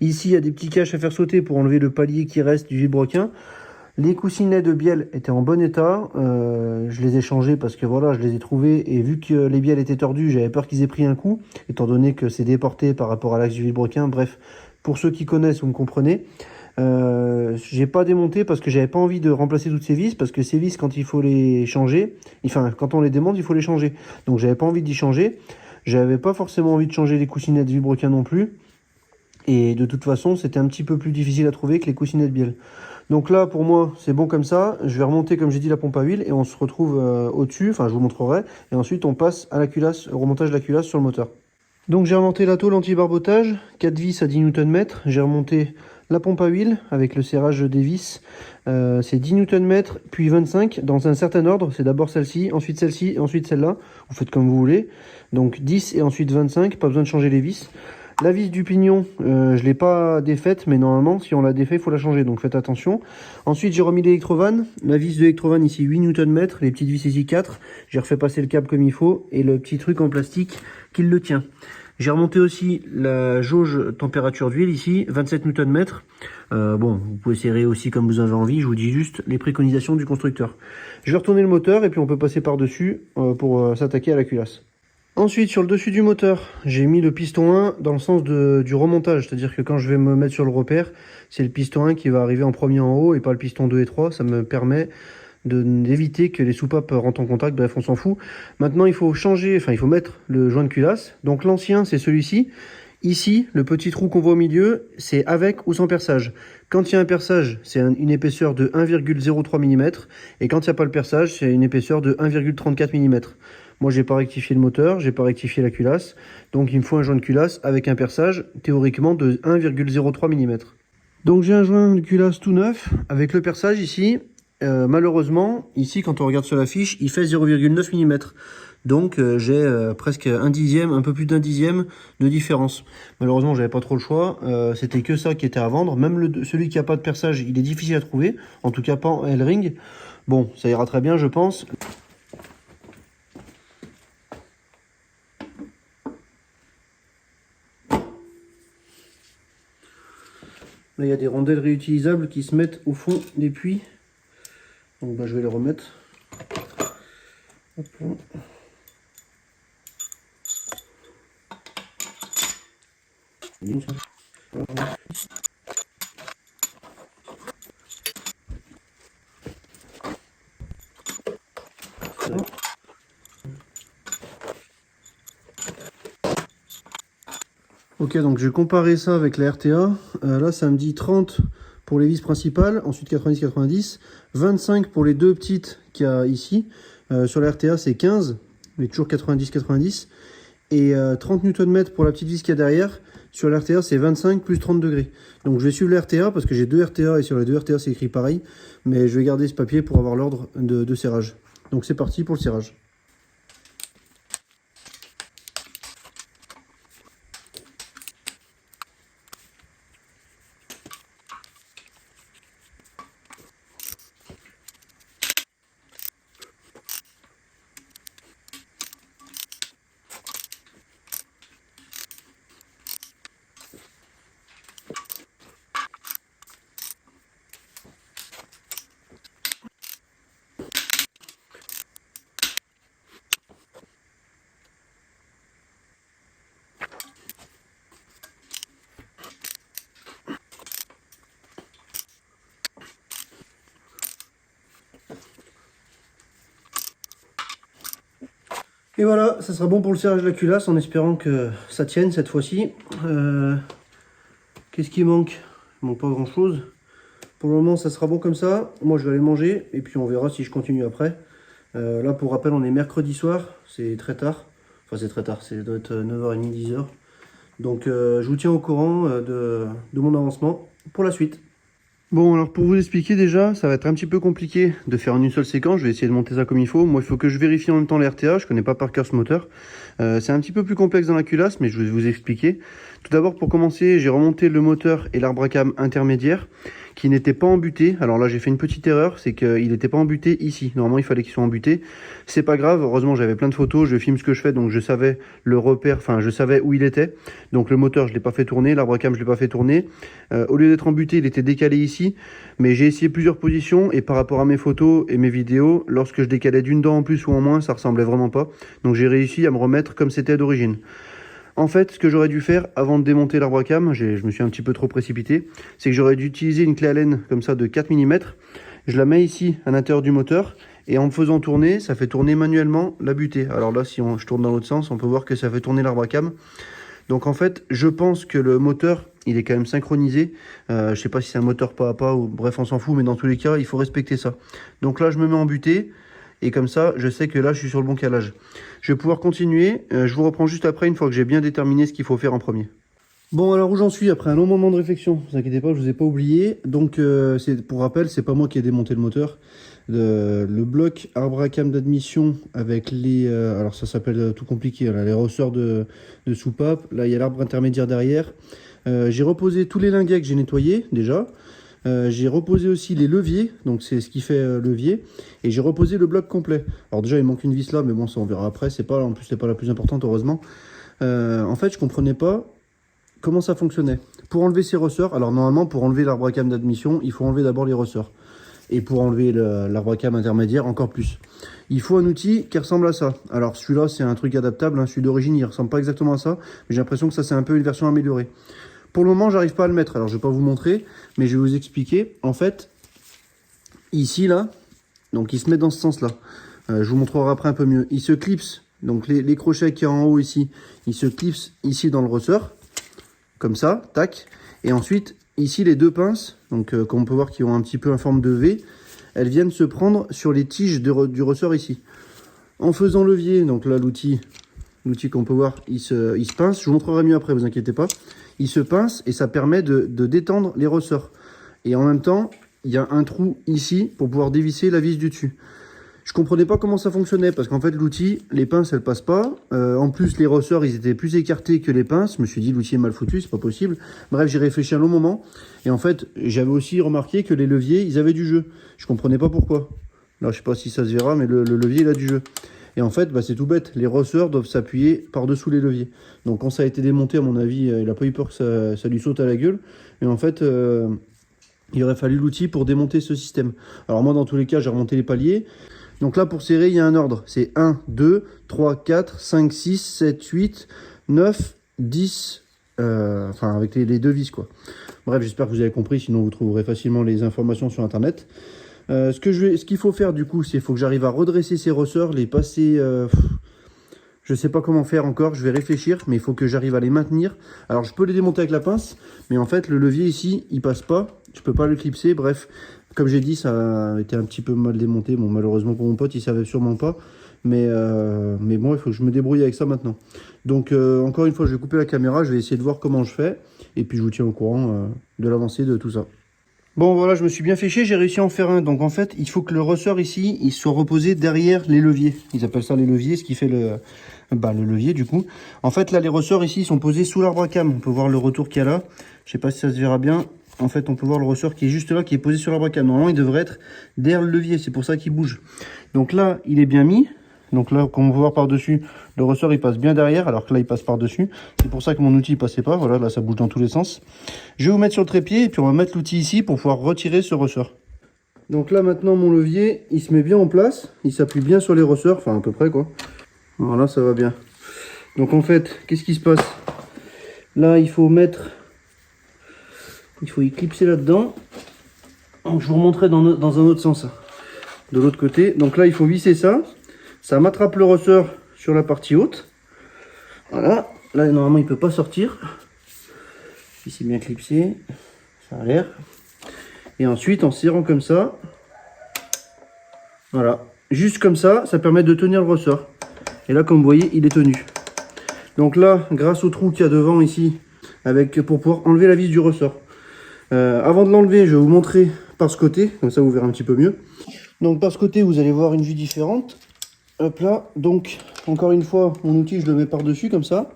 Ici il y a des petits caches à faire sauter pour enlever le palier qui reste du vilebrequin. Les coussinets de bielle étaient en bon état. Je les ai changés parce que voilà, je les ai trouvés. Et vu que les bielles étaient tordues, j'avais peur qu'ils aient pris un coup, étant donné que c'est déporté par rapport à l'axe du vilebrequin. Bref, pour ceux qui connaissent, vous me comprenez. J'ai pas démonté parce que j'avais pas envie de remplacer toutes ces vis, parce que ces vis, quand il faut les changer, enfin quand on les démonte, il faut les changer. Donc j'avais pas envie d'y changer. J'avais pas forcément envie de changer les coussinets de vilebrequin non plus. Et de toute façon, c'était un petit peu plus difficile à trouver que les coussinets de bielle. Donc là, pour moi, c'est bon comme ça. Je vais remonter, comme j'ai dit, la pompe à huile et on se retrouve au-dessus. Enfin, je vous montrerai. Et ensuite, on passe à la culasse, au remontage de la culasse sur le moteur. Donc j'ai remonté la tôle anti-barbotage, 4 vis à 10 Nm. J'ai remonté la pompe à huile avec le serrage des vis. C'est 10 Nm, puis 25 dans un certain ordre. C'est d'abord celle-ci, et ensuite celle-là. Vous faites comme vous voulez. Donc 10 et ensuite 25, pas besoin de changer les vis. La vis du pignon, je ne l'ai pas défaite, mais normalement, si on l'a défait, il faut la changer, donc faites attention. Ensuite, j'ai remis l'électrovanne. La vis de l'électrovanne, ici, 8 Nm, les petites vis ici, 4. J'ai refait passer le câble comme il faut, et le petit truc en plastique qui le tient. J'ai remonté aussi la jauge température d'huile, ici, 27 Nm. Bon, vous pouvez serrer aussi comme vous avez envie, je vous dis juste les préconisations du constructeur. Je vais retourner le moteur, et puis on peut passer par-dessus pour s'attaquer à la culasse. Ensuite, sur le dessus du moteur, j'ai mis le piston 1 dans le sens du remontage. C'est-à-dire que quand je vais me mettre sur le repère, c'est le piston 1 qui va arriver en premier en haut et pas le piston 2 et 3. Ça me permet d'éviter que les soupapes rentrent en contact. Bref, on s'en fout. Maintenant, il faut changer, enfin, il faut mettre le joint de culasse. Donc l'ancien, c'est celui-ci. Ici, le petit trou qu'on voit au milieu, c'est avec ou sans perçage. Quand il y a un perçage, c'est une épaisseur de 1,03 mm. Et quand il n'y a pas le perçage, c'est une épaisseur de 1,34 mm. Moi, j'ai pas rectifié le moteur, j'ai pas rectifié la culasse. Donc, il me faut un joint de culasse avec un perçage, théoriquement, de 1,03 mm. Donc, j'ai un joint de culasse tout neuf, avec le perçage ici. Malheureusement, ici, quand on regarde sur la fiche, il fait 0,9 mm. Donc j'ai presque un dixième, un peu plus d'un dixième de différence. Malheureusement, j'avais pas trop le choix. C'était que ça qui était à vendre. Même celui qui a pas de perçage, il est difficile à trouver. En tout cas, pas en L-ring. Bon, ça ira très bien, je pense. Là, il y a des rondelles réutilisables qui se mettent au fond des puits. Donc bah, je vais les remettre. Hop là. Ok, donc je vais comparer ça avec la RTA. Là, ça me dit 30 pour les vis principales, ensuite 90-90, 25 pour les deux petites qu'il y a ici. Sur la RTA, c'est 15, mais toujours 90-90. Et 30 Nm pour la petite vis qu'il y a derrière. Sur la RTA, c'est 25 plus 30 degrés. Donc je vais suivre la RTA parce que j'ai deux RTA et sur les deux RTA, c'est écrit pareil. Mais je vais garder ce papier pour avoir l'ordre de serrage. Donc c'est parti pour le serrage. Et voilà, ça sera bon pour le serrage de la culasse en espérant que ça tienne cette fois-ci. Qu'est-ce qui manque? Il manque pas grand-chose. Pour le moment, ça sera bon comme ça. Moi, je vais aller manger et puis on verra si je continue après. Là, pour rappel, on est mercredi soir. C'est très tard. Enfin, c'est très tard. C'est doit être 9h30, 10h. Donc, je vous tiens au courant de mon avancement pour la suite. Bon, alors pour vous expliquer déjà, ça va être un petit peu compliqué de faire en une seule séquence. Je vais essayer de monter ça comme il faut. Moi, il faut que je vérifie en même temps les RTA. Je connais pas par cœur ce moteur. C'est un petit peu plus complexe dans la culasse, mais je vais vous expliquer. Tout d'abord, pour commencer, j'ai remonté le moteur et l'arbre à cam intermédiaire qui n'était pas embuté. Alors là, j'ai fait une petite erreur, c'est qu'il n'était pas embuté ici. Normalement, il fallait qu'il soit embuté. C'est pas grave. Heureusement, j'avais plein de photos. Je filme ce que je fais, donc je savais le repère. Enfin, je savais où il était. Donc le moteur, je l'ai pas fait tourner. L'arbre à cam, je l'ai pas fait tourner. Au lieu d'être embuté, il était décalé ici. Mais j'ai essayé plusieurs positions et par rapport à mes photos et mes vidéos, lorsque je décalais d'une dent en plus ou en moins, ça ressemblait vraiment pas. Donc j'ai réussi à me remettre comme c'était d'origine. En fait, ce que j'aurais dû faire avant de démonter l'arbre à cam, je me suis un petit peu trop précipité, c'est que j'aurais dû utiliser une clé Allen comme ça de 4 mm. Je la mets ici à l'intérieur du moteur et en me faisant tourner, ça fait tourner manuellement la butée. Alors là, si je tourne dans l'autre sens, on peut voir que ça fait tourner l'arbre à cam. Donc en fait, je pense que le moteur, il est quand même synchronisé. Je sais pas si c'est un moteur pas à pas ou bref, on s'en fout, mais dans tous les cas, il faut respecter ça. Donc là, je me mets en butée. Et comme ça, je sais que là, je suis sur le bon calage. Je vais pouvoir continuer. Je vous reprends juste après, une fois que j'ai bien déterminé ce qu'il faut faire en premier. Bon, alors où j'en suis après un long moment de réflexion. Ne vous inquiétez pas, je vous ai pas oublié. Donc, pour rappel, c'est pas moi qui ai démonté le moteur. Le bloc arbre à cam d'admission avec les... alors ça s'appelle tout compliqué, là, les ressorts de soupape. Là, il y a l'arbre intermédiaire derrière. J'ai reposé tous les linguets que j'ai nettoyés déjà. J'ai reposé aussi les leviers, donc c'est ce qui fait levier, et j'ai reposé le bloc complet. Alors déjà il manque une vis là, mais bon ça on verra après, c'est pas, en plus c'est pas la plus importante heureusement. En fait je comprenais pas comment ça fonctionnait. Pour enlever ces ressorts, alors normalement pour enlever l'arbre à cam d'admission, il faut enlever d'abord les ressorts. Et pour enlever l'arbre à cam intermédiaire, encore plus. Il faut un outil qui ressemble à ça. Alors celui-là c'est un truc adaptable, hein. Celui d'origine il ressemble pas exactement à ça, mais j'ai l'impression que ça c'est un peu une version améliorée. Pour le moment, j'arrive pas à le mettre. Alors, je vais pas vous montrer, mais je vais vous expliquer. En fait, ici, là, donc il se met dans ce sens-là. Je vous montrerai après un peu mieux. Il se clipse, donc les crochets qu'il y a en haut ici, il se clipse ici dans le ressort, comme ça, tac. Et ensuite, ici, les deux pinces, donc comme on peut voir qui ont un petit peu une forme de V, elles viennent se prendre sur les tiges du ressort ici. En faisant levier, donc là, l'outil qu'on peut voir, il se pince. Je vous montrerai mieux après, vous inquiétez pas. Il se pince et ça permet de détendre les ressorts. Et en même temps, il y a un trou ici pour pouvoir dévisser la vis du dessus. Je comprenais pas comment ça fonctionnait parce qu'en fait l'outil, les pinces elles passent pas. En plus les ressorts ils étaient plus écartés que les pinces. Je me suis dit l'outil est mal foutu, c'est pas possible. Bref, j'ai réfléchi un long moment et en fait j'avais aussi remarqué que les leviers ils avaient du jeu. Je comprenais pas pourquoi. Là je sais pas si ça se verra mais le levier il a du jeu. Et en fait bah, c'est tout bête, les ressorts doivent s'appuyer par-dessous les leviers. Donc quand ça a été démonté à mon avis il a pas eu peur que ça lui saute à la gueule. Et en fait il aurait fallu l'outil pour démonter ce système. Alors moi dans tous les cas j'ai remonté les paliers. Donc là, pour serrer, il y a un ordre. C'est 1, 2, 3, 4, 5, 6, 7, 8, 9, 10. Enfin, avec les deux vis, quoi. Bref, j'espère que vous avez compris. Sinon, vous trouverez facilement les informations sur Internet. Ce qu'il faut faire, du coup, c'est qu'il faut que j'arrive à redresser ces ressorts, les passer... je sais pas comment faire encore, je vais réfléchir, mais il faut que j'arrive à les maintenir. Alors, je peux les démonter avec la pince, mais en fait, le levier ici, il passe pas. Je peux pas le clipser, bref... Comme j'ai dit, ça a été un petit peu mal démonté. Bon, malheureusement pour mon pote, il savait sûrement pas. Mais bon, il faut que je me débrouille avec ça maintenant. Donc, encore une fois, je vais couper la caméra. Je vais essayer de voir comment je fais. Et puis, je vous tiens au courant de l'avancée de tout ça. Bon, voilà, je me suis bien fait chier. J'ai réussi à en faire un. Donc, en fait, il faut que le ressort ici, il soit reposé derrière les leviers. Ils appellent ça les leviers, ce qui fait le levier, du coup. En fait, là, les ressorts ici, ils sont posés sous l'arbre à cam. On peut voir le retour qu'il y a là. Je sais pas si ça se verra bien. En fait, on peut voir le ressort qui est juste là, qui est posé sur l'arbre à cam. Normalement, il devrait être derrière le levier. C'est pour ça qu'il bouge. Donc là, il est bien mis. Donc là, comme on peut voir par-dessus, le ressort, il passe bien derrière, alors que là, il passe par-dessus. C'est pour ça que mon outil ne passait pas. Voilà, là, ça bouge dans tous les sens. Je vais vous mettre sur le trépied, et puis on va mettre l'outil ici pour pouvoir retirer ce ressort. Donc là, maintenant, mon levier, il se met bien en place. Il s'appuie bien sur les ressorts, enfin, à peu près, quoi. Voilà, ça va bien. Donc en fait, qu'est-ce qui se passe? Là, il faut y clipser là-dedans. Donc je vous remontrerai dans un autre sens. De l'autre côté. Donc là, il faut visser ça. Ça m'attrape le ressort sur la partie haute. Voilà. Là, normalement, il ne peut pas sortir. Ici, bien clipsé. Ça a l'air. Et ensuite, en serrant comme ça. Voilà. Juste comme ça, ça permet de tenir le ressort. Et là, comme vous voyez, il est tenu. Donc là, grâce au trou qu'il y a devant ici, pour pouvoir enlever la vis du ressort. Avant de l'enlever, je vais vous montrer par ce côté, comme ça vous verrez un petit peu mieux. Donc par ce côté, vous allez voir une vue différente. Hop là, donc encore une fois, mon outil, je le mets par-dessus comme ça.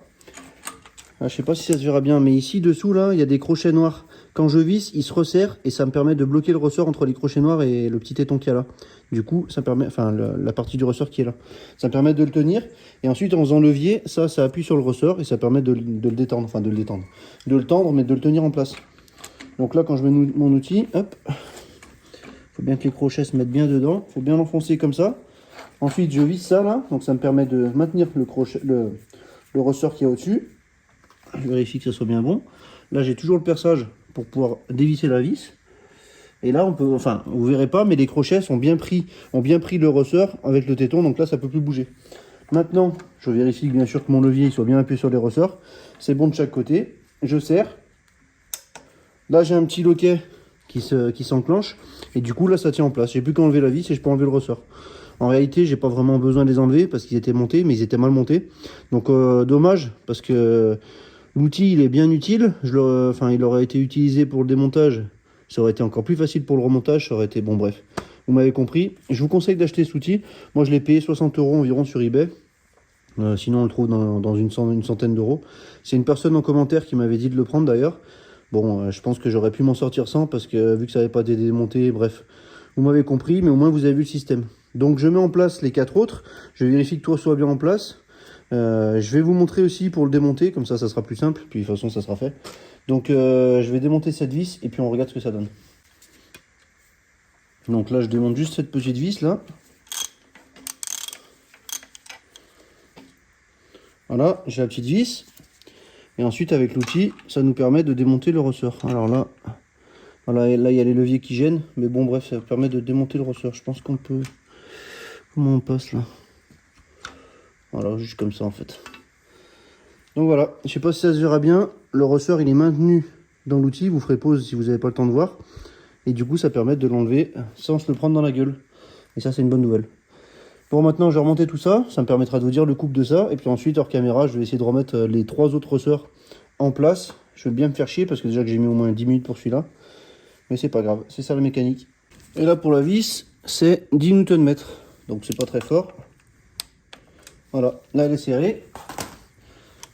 Ah, je sais pas si ça se verra bien, mais ici dessous là, il y a des crochets noirs. Quand je visse, il se resserre et ça me permet de bloquer le ressort entre les crochets noirs et le petit téton qu'il y a là. Du coup, ça permet, enfin la partie du ressort qui est là. Ça me permet de le tenir et ensuite en faisant levier, ça appuie sur le ressort et ça permet de le détendre, enfin de le détendre. De le tendre mais de le tenir en place. Donc là, quand je mets mon outil, hop, faut bien que les crochets se mettent bien dedans. Faut bien l'enfoncer comme ça. Ensuite, je visse ça là, donc ça me permet de maintenir le ressort qui est au-dessus. Je vérifie que ça soit bien bon. Là, j'ai toujours le perçage pour pouvoir dévisser la vis. Et là, on peut, enfin, vous verrez pas, mais les crochets ont bien pris le ressort avec le téton, donc là, ça peut plus bouger. Maintenant, je vérifie bien sûr que mon levier soit bien appuyé sur les ressorts. C'est bon de chaque côté. Je serre. Là, j'ai un petit loquet qui s'enclenche. Et du coup, là, ça tient en place. J'ai plus qu'à enlever la vis et je peux enlever le ressort. En réalité, j'ai pas vraiment besoin de les enlever parce qu'ils étaient montés, mais ils étaient mal montés. Donc, dommage, parce que l'outil, il est bien utile. Il aurait été utilisé pour le démontage. Ça aurait été encore plus facile pour le remontage. Ça aurait été... Bon, bref. Vous m'avez compris. Je vous conseille d'acheter cet outil. Moi, je l'ai payé 60 € environ sur eBay. Sinon, on le trouve dans une centaine d'euros. C'est une personne en commentaire qui m'avait dit de le prendre d'ailleurs. Bon, je pense que j'aurais pu m'en sortir sans parce que vu que ça n'avait pas été démonté, bref. Vous m'avez compris, mais au moins vous avez vu le système. Donc je mets en place les 4 autres. Je vérifie que tout soit bien en place. Je vais vous montrer aussi pour le démonter, comme ça sera plus simple. Puis de toute façon, ça sera fait. Donc je vais démonter cette vis et puis on regarde ce que ça donne. Donc là, je démonte juste cette petite vis là. Voilà, j'ai la petite vis. Et ensuite, avec l'outil, ça nous permet de démonter le ressort. Alors là, voilà, là, il y a les leviers qui gênent. Mais bon, bref, ça permet de démonter le ressort. Je pense qu'on peut... Comment on passe là? Voilà, juste comme ça en fait. Donc voilà, je sais pas si ça se verra bien. Le ressort, il est maintenu dans l'outil. Vous ferez pause si vous n'avez pas le temps de voir. Et du coup, ça permet de l'enlever sans se le prendre dans la gueule. Et ça, c'est une bonne nouvelle. Bon, maintenant, je vais remonter tout ça. Ça me permettra de vous dire le couple de ça. Et puis ensuite, hors caméra, je vais essayer de remettre les 3 autres ressorts en place. Je vais bien me faire chier parce que déjà que j'ai mis au moins 10 minutes pour celui-là. mais c'est pas grave, c'est ça la mécanique. Et là pour la vis, c'est 10 Nm, donc c'est pas très fort. Voilà, là elle est serrée.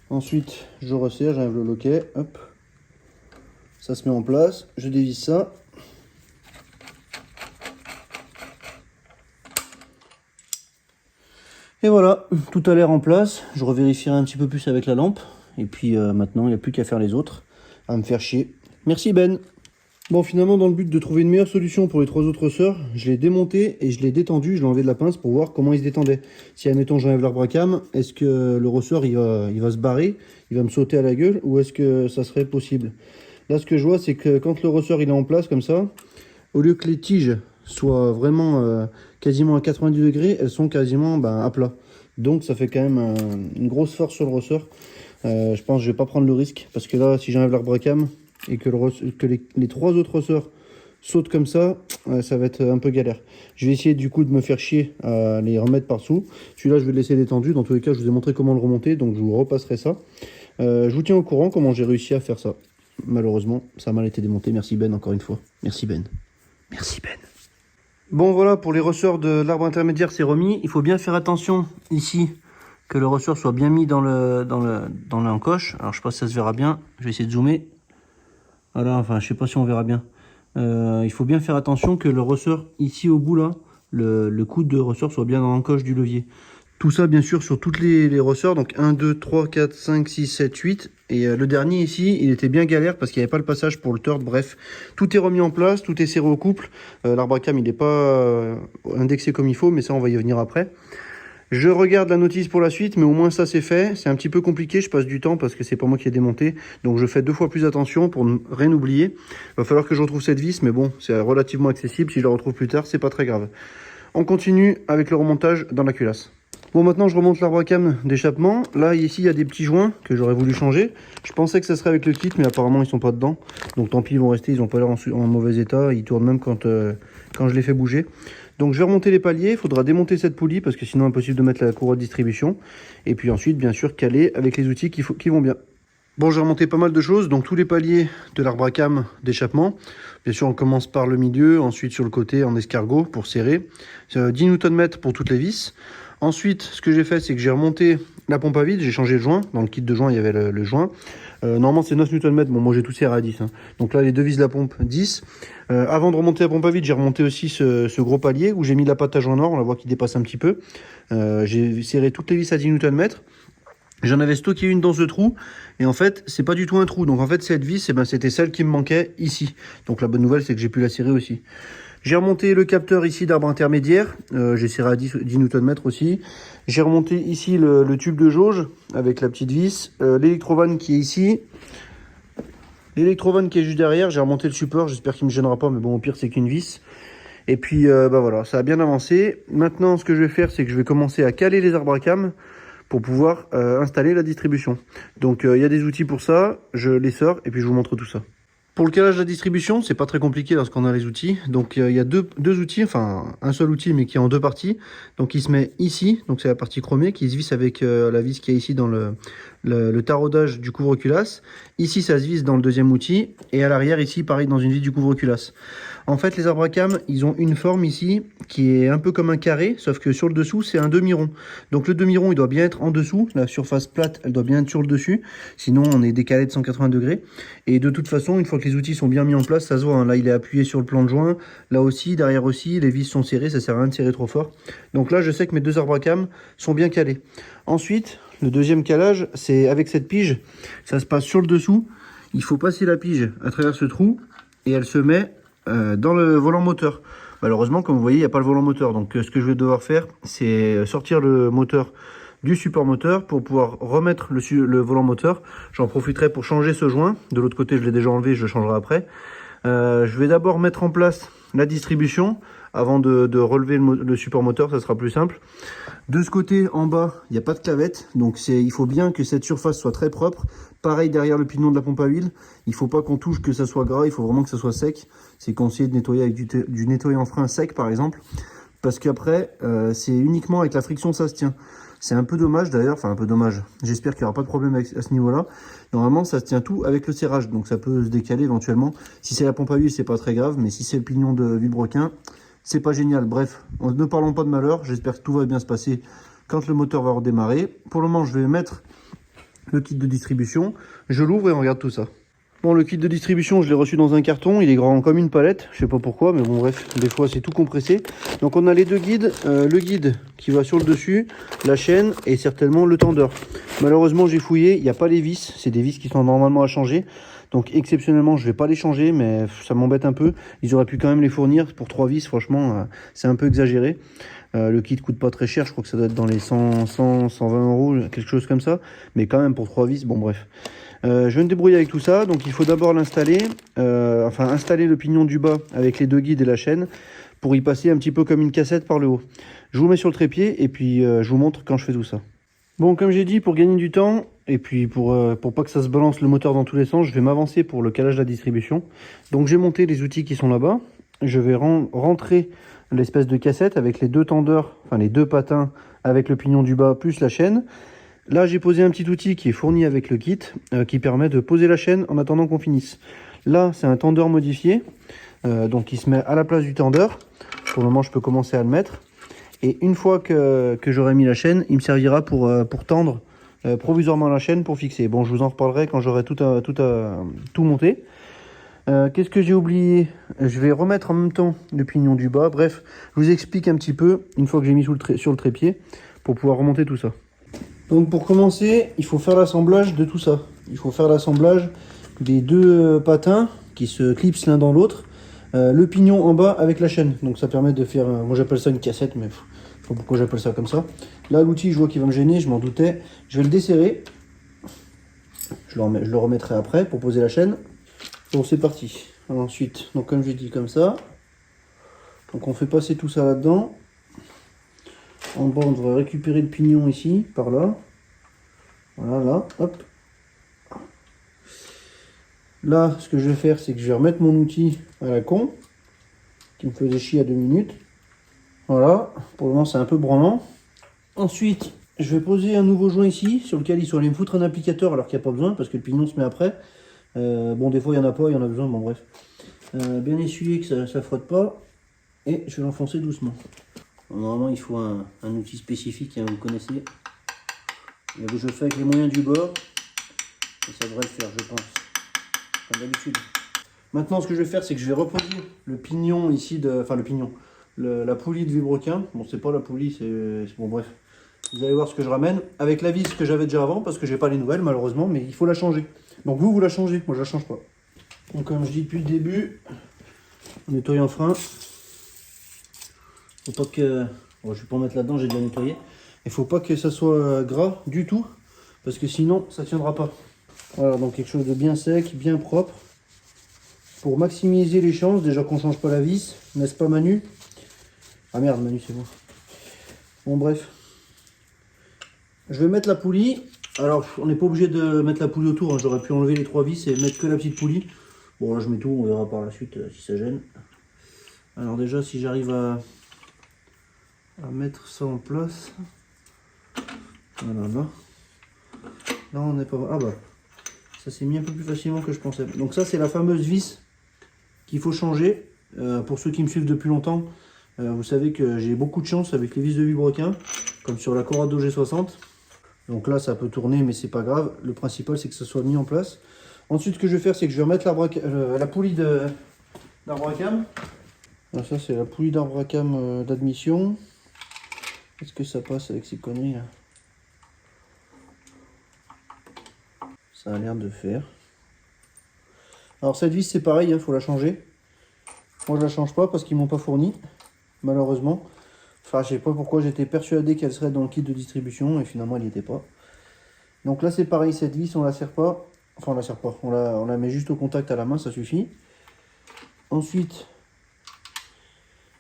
Ensuite, je resserre, j'enlève le loquet, hop. Ça se met en place, je dévisse ça. Et voilà, tout a l'air en place. Je revérifierai un petit peu plus avec la lampe. Et puis maintenant, il n'y a plus qu'à faire les autres, à me faire chier. Merci Ben. Bon, finalement, dans le but de trouver une meilleure solution pour les 3 autres ressorts, je l'ai démonté et je l'ai détendu, je l'ai enlevé de la pince pour voir comment il se détendait. Si, admettons, j'enlève l'arbre à cam, est-ce que le ressort, il va se barrer, il va me sauter à la gueule, ou est-ce que ça serait possible? Là, ce que je vois, c'est que quand le ressort, il est en place, comme ça, au lieu que les tiges soient vraiment quasiment à 90 degrés, elles sont quasiment à plat. Donc, ça fait quand même une grosse force sur le ressort. Je pense que je vais pas prendre le risque, parce que là, si j'enlève l'arbre à cam, et que, les 3 autres ressorts sautent comme ça, ça va être un peu galère. Je vais essayer du coup de me faire chier à les remettre par-dessous. Celui-là, je vais le laisser détendu. Dans tous les cas, je vous ai montré comment le remonter, donc je vous repasserai ça. Je vous tiens au courant comment j'ai réussi à faire ça. Malheureusement, ça a mal été démonté. Merci Ben, encore une fois. Merci Ben. Merci Ben. Bon, voilà, pour les ressorts de l'arbre intermédiaire, c'est remis. Il faut bien faire attention ici que le ressort soit bien mis dans l'encoche. Alors, je sais pas si ça se verra bien. Je vais essayer de zoomer. Voilà, enfin, je sais pas si on verra bien. Il faut bien faire attention que le ressort, ici au bout là, le coude de ressort soit bien dans l'encoche du levier. Tout ça, bien sûr, sur toutes les ressorts. Donc 1, 2, 3, 4, 5, 6, 7, 8. Et le dernier ici, il était bien galère parce qu'il n'y avait pas le passage pour le tord. Bref, tout est remis en place, tout est serré au couple. L'arbre à cam, il n'est pas indexé comme il faut, mais ça, on va y venir après. Je regarde la notice pour la suite, mais au moins ça c'est fait. C'est un petit peu compliqué, je passe du temps parce que c'est pas moi qui ai démonté. Donc je fais 2 fois plus attention pour ne rien oublier. Il va falloir que je retrouve cette vis, mais bon, c'est relativement accessible. Si je la retrouve plus tard, c'est pas très grave. On continue avec le remontage dans la culasse. Bon, maintenant je remonte l'arbre à cam d'échappement. Là, ici, il y a des petits joints que j'aurais voulu changer. Je pensais que ça serait avec le kit, mais apparemment ils sont pas dedans. Donc tant pis, ils vont rester, ils ont pas l'air en mauvais état. Ils tournent même quand je les fais bouger. Donc je vais remonter les paliers, il faudra démonter cette poulie parce que sinon impossible de mettre la courroie de distribution. Et puis ensuite, bien sûr, caler avec les outils qui vont bien. Bon, j'ai remonté pas mal de choses, donc tous les paliers de l'arbre à cam d'échappement. Bien sûr, on commence par le milieu, ensuite sur le côté en escargot pour serrer. 10 Nm pour toutes les vis. Ensuite, ce que j'ai fait, c'est que j'ai remonté la pompe à vide, j'ai changé le joint. Dans le kit de joint, il y avait le joint. Normalement, c'est 9 Nm. Bon, moi, j'ai tout serré à 10. Hein. Donc là, les 2 vis de la pompe, 10. Avant de remonter la pompe à vide, j'ai remonté aussi ce gros palier où j'ai mis l'appâtage en or. On la voit qu'il dépasse un petit peu. J'ai serré toutes les vis à 10 Nm. J'en avais stocké une dans ce trou. Et en fait, c'est pas du tout un trou. Donc en fait, cette vis, c'était celle qui me manquait ici. Donc la bonne nouvelle, c'est que j'ai pu la serrer aussi. J'ai remonté le capteur ici d'arbre intermédiaire. J'ai serré à 10 Nm aussi. J'ai remonté ici le tube de jauge avec la petite vis. L'électrovanne qui est ici. L'électrovanne qui est juste derrière. J'ai remonté le support. J'espère qu'il ne me gênera pas. Mais bon, au pire, c'est qu'une vis. Et puis, voilà, ça a bien avancé. Maintenant, ce que je vais faire, c'est que je vais commencer à caler les arbres à cam pour pouvoir installer la distribution. Donc, il y a des outils pour ça. Je les sors et puis je vous montre tout ça. Pour le calage de la distribution, c'est pas très compliqué lorsqu'on a les outils. Donc il y a deux outils, enfin un seul outil mais qui est en 2 parties. Donc il se met ici, donc c'est la partie chromée qui se visse avec la vis qui est ici dans le taraudage du couvre-culasse. Ici ça se visse dans le deuxième outil et à l'arrière ici pareil dans une vis du couvre-culasse. En fait les arbres à cam ils ont une forme ici qui est un peu comme un carré, sauf que sur le dessous c'est un demi-rond. Donc le demi-rond il doit bien être en dessous, la surface plate elle doit bien être sur le dessus, sinon on est décalé de 180 degrés. Et de toute façon une fois que les outils sont bien mis en place, ça se voit, hein. Là il est appuyé sur le plan de joint, là aussi, derrière aussi, les vis sont serrées, ça sert à rien de serrer trop fort. Donc là je sais que mes 2 arbres à cam sont bien calés. Ensuite, le deuxième calage, c'est avec cette pige, ça se passe sur le dessous, il faut passer la pige à travers ce trou, et elle se met dans le volant moteur. Malheureusement, comme vous voyez, il n'y a pas le volant moteur, donc ce que je vais devoir faire, c'est sortir le moteur du support moteur pour pouvoir remettre le volant moteur. J'en profiterai pour changer ce joint. De l'autre côté, je l'ai déjà enlevé, je le changerai après. Je vais d'abord mettre en place la distribution avant de relever le support moteur, ça sera plus simple. De ce côté, en bas, il n'y a pas de clavette, donc il faut bien que cette surface soit très propre. Pareil derrière le pignon de la pompe à huile, il ne faut pas qu'on touche que ça soit gras, il faut vraiment que ça soit sec. C'est conseillé de nettoyer avec du nettoyant frein sec par exemple. parce qu'après, c'est uniquement avec la friction ça se tient. C'est un peu dommage d'ailleurs, enfin un peu dommage. J'espère qu'il n'y aura pas de problème à ce niveau-là. Normalement, ça se tient tout avec le serrage, donc ça peut se décaler éventuellement. Si c'est la pompe à huile, c'est pas très grave, mais si c'est le pignon de vilebrequin, c'est pas génial. Bref, ne parlons pas de malheur. J'espère que tout va bien se passer quand le moteur va redémarrer. Pour le moment, je vais mettre le kit de distribution. Je l'ouvre et on regarde tout ça. Bon, le kit de distribution, je l'ai reçu dans un carton. Il est grand comme une palette. Je sais pas pourquoi, mais bon, bref, des fois, c'est tout compressé. Donc, on a les deux guides. Le guide qui va sur le dessus, la chaîne et certainement le tendeur. Malheureusement, j'ai fouillé. Il n'y a pas les vis. C'est des vis qui sont normalement à changer. Donc, exceptionnellement, je vais pas les changer, mais ça m'embête un peu. Ils auraient pu quand même les fournir pour 3 vis. Franchement, c'est un peu exagéré. Le kit coûte pas très cher. Je crois que ça doit être dans les 120 euros, quelque chose comme ça. Mais quand même, pour 3 vis, bon, bref. Je vais me débrouiller avec tout ça, donc il faut d'abord l'installer, installer le pignon du bas avec les deux guides et la chaîne pour y passer un petit peu comme une cassette par le haut. Je vous mets sur le trépied et puis je vous montre quand je fais tout ça. Bon, comme j'ai dit, pour gagner du temps et puis pour pas que ça se balance le moteur dans tous les sens, je vais m'avancer pour le calage de la distribution. Donc j'ai monté les outils qui sont là-bas. Je vais rentrer l'espèce de cassette avec les deux tendeurs, enfin les deux patins avec le pignon du bas plus la chaîne. Là, j'ai posé un petit outil qui est fourni avec le kit, qui permet de poser la chaîne en attendant qu'on finisse. Là, c'est un tendeur modifié, donc il se met à la place du tendeur. Pour le moment, je peux commencer à le mettre. Et une fois que j'aurai mis la chaîne, il me servira pour tendre provisoirement la chaîne pour fixer. Bon, je vous en reparlerai quand j'aurai tout monté. Qu'est-ce que j'ai oublié? Je vais remettre en même temps le pignon du bas. Bref, je vous explique un petit peu, une fois que j'ai mis sur le trépied, pour pouvoir remonter tout ça. Donc pour commencer, il faut faire l'assemblage de tout ça. Il faut faire l'assemblage des deux patins qui se clipsent l'un dans l'autre. Le pignon en bas avec la chaîne. Donc ça permet de faire, moi j'appelle ça une cassette, mais je sais pas pourquoi j'appelle ça comme ça. Là l'outil, je vois qu'il va me gêner, je m'en doutais. Je vais le desserrer. Je le remettrai après pour poser la chaîne. Bon, c'est parti. Alors, ensuite, donc comme j'ai dit, comme ça. Donc on fait passer tout ça là-dedans. En bas, on devrait récupérer le pignon ici, par là. Voilà, là, hop. Là, ce que je vais faire, c'est que je vais remettre mon outil à la con, qui me faisait chier à 2 minutes. Voilà, pour le moment, c'est un peu branlant. Ensuite, je vais poser un nouveau joint ici, sur lequel ils sont allés me foutre un applicateur, alors qu'il n'y a pas besoin, parce que le pignon se met après. Bon, des fois, il n'y en a pas, il y en a besoin, bon, bref. Bien essuyer, que ça ne frotte pas. Et je vais l'enfoncer doucement. Normalement, il faut un outil spécifique, hein, vous connaissez. Je le fais avec les moyens du bord. Et ça devrait le faire, je pense. Comme d'habitude. Maintenant, ce que je vais faire, c'est que je vais reposer le pignon ici, enfin le pignon, la poulie de vilebrequin. Bon, c'est pas la poulie, c'est bon, bref. Vous allez voir ce que je ramène avec la vis que j'avais déjà avant, parce que j'ai pas les nouvelles, malheureusement, mais il faut la changer. Donc vous la changez, moi je la change pas. Donc comme je dis depuis le début, en nettoyant frein. Faut pas que... Bon, je vais pas en mettre là-dedans, j'ai déjà nettoyé. Il faut pas que ça soit gras du tout, parce que sinon ça tiendra pas. Voilà, donc quelque chose de bien sec, bien propre. Pour maximiser les chances, déjà qu'on change pas la vis, n'est-ce pas Manu? Ah merde, Manu, c'est bon. Bon, bref. Je vais mettre la poulie. Alors, on n'est pas obligé de mettre la poulie autour, hein. J'aurais pu enlever les 3 vis et mettre que la petite poulie. Bon, là je mets tout, on verra par la suite si ça gêne. Alors déjà, si j'arrive à mettre ça en place. Voilà, là. Là, on n'est pas... Ah bah, ça s'est mis un peu plus facilement que je pensais. Donc ça, c'est la fameuse vis qu'il faut changer. Pour ceux qui me suivent depuis longtemps, vous savez que j'ai beaucoup de chance avec les vis de vilebrequin, comme sur la Corrado G60. Donc là, ça peut tourner, mais c'est pas grave. Le principal, c'est que ça soit mis en place. Ensuite, ce que je vais faire, c'est que je vais remettre la poulie d'arbre à cam. Alors ça, c'est la poulie d'arbre à cam d'admission. Est-ce que ça passe avec ces conneries là? Ça a l'air de faire. Alors cette vis, c'est pareil, il faut la changer. Moi, je la change pas parce qu'ils m'ont pas fourni, malheureusement. Enfin, je sais pas pourquoi, j'étais persuadé qu'elle serait dans le kit de distribution et finalement, elle n'y était pas. Donc là, c'est pareil, cette vis, on la serre pas. Enfin, on la serre pas, on la met juste au contact à la main, ça suffit. Ensuite,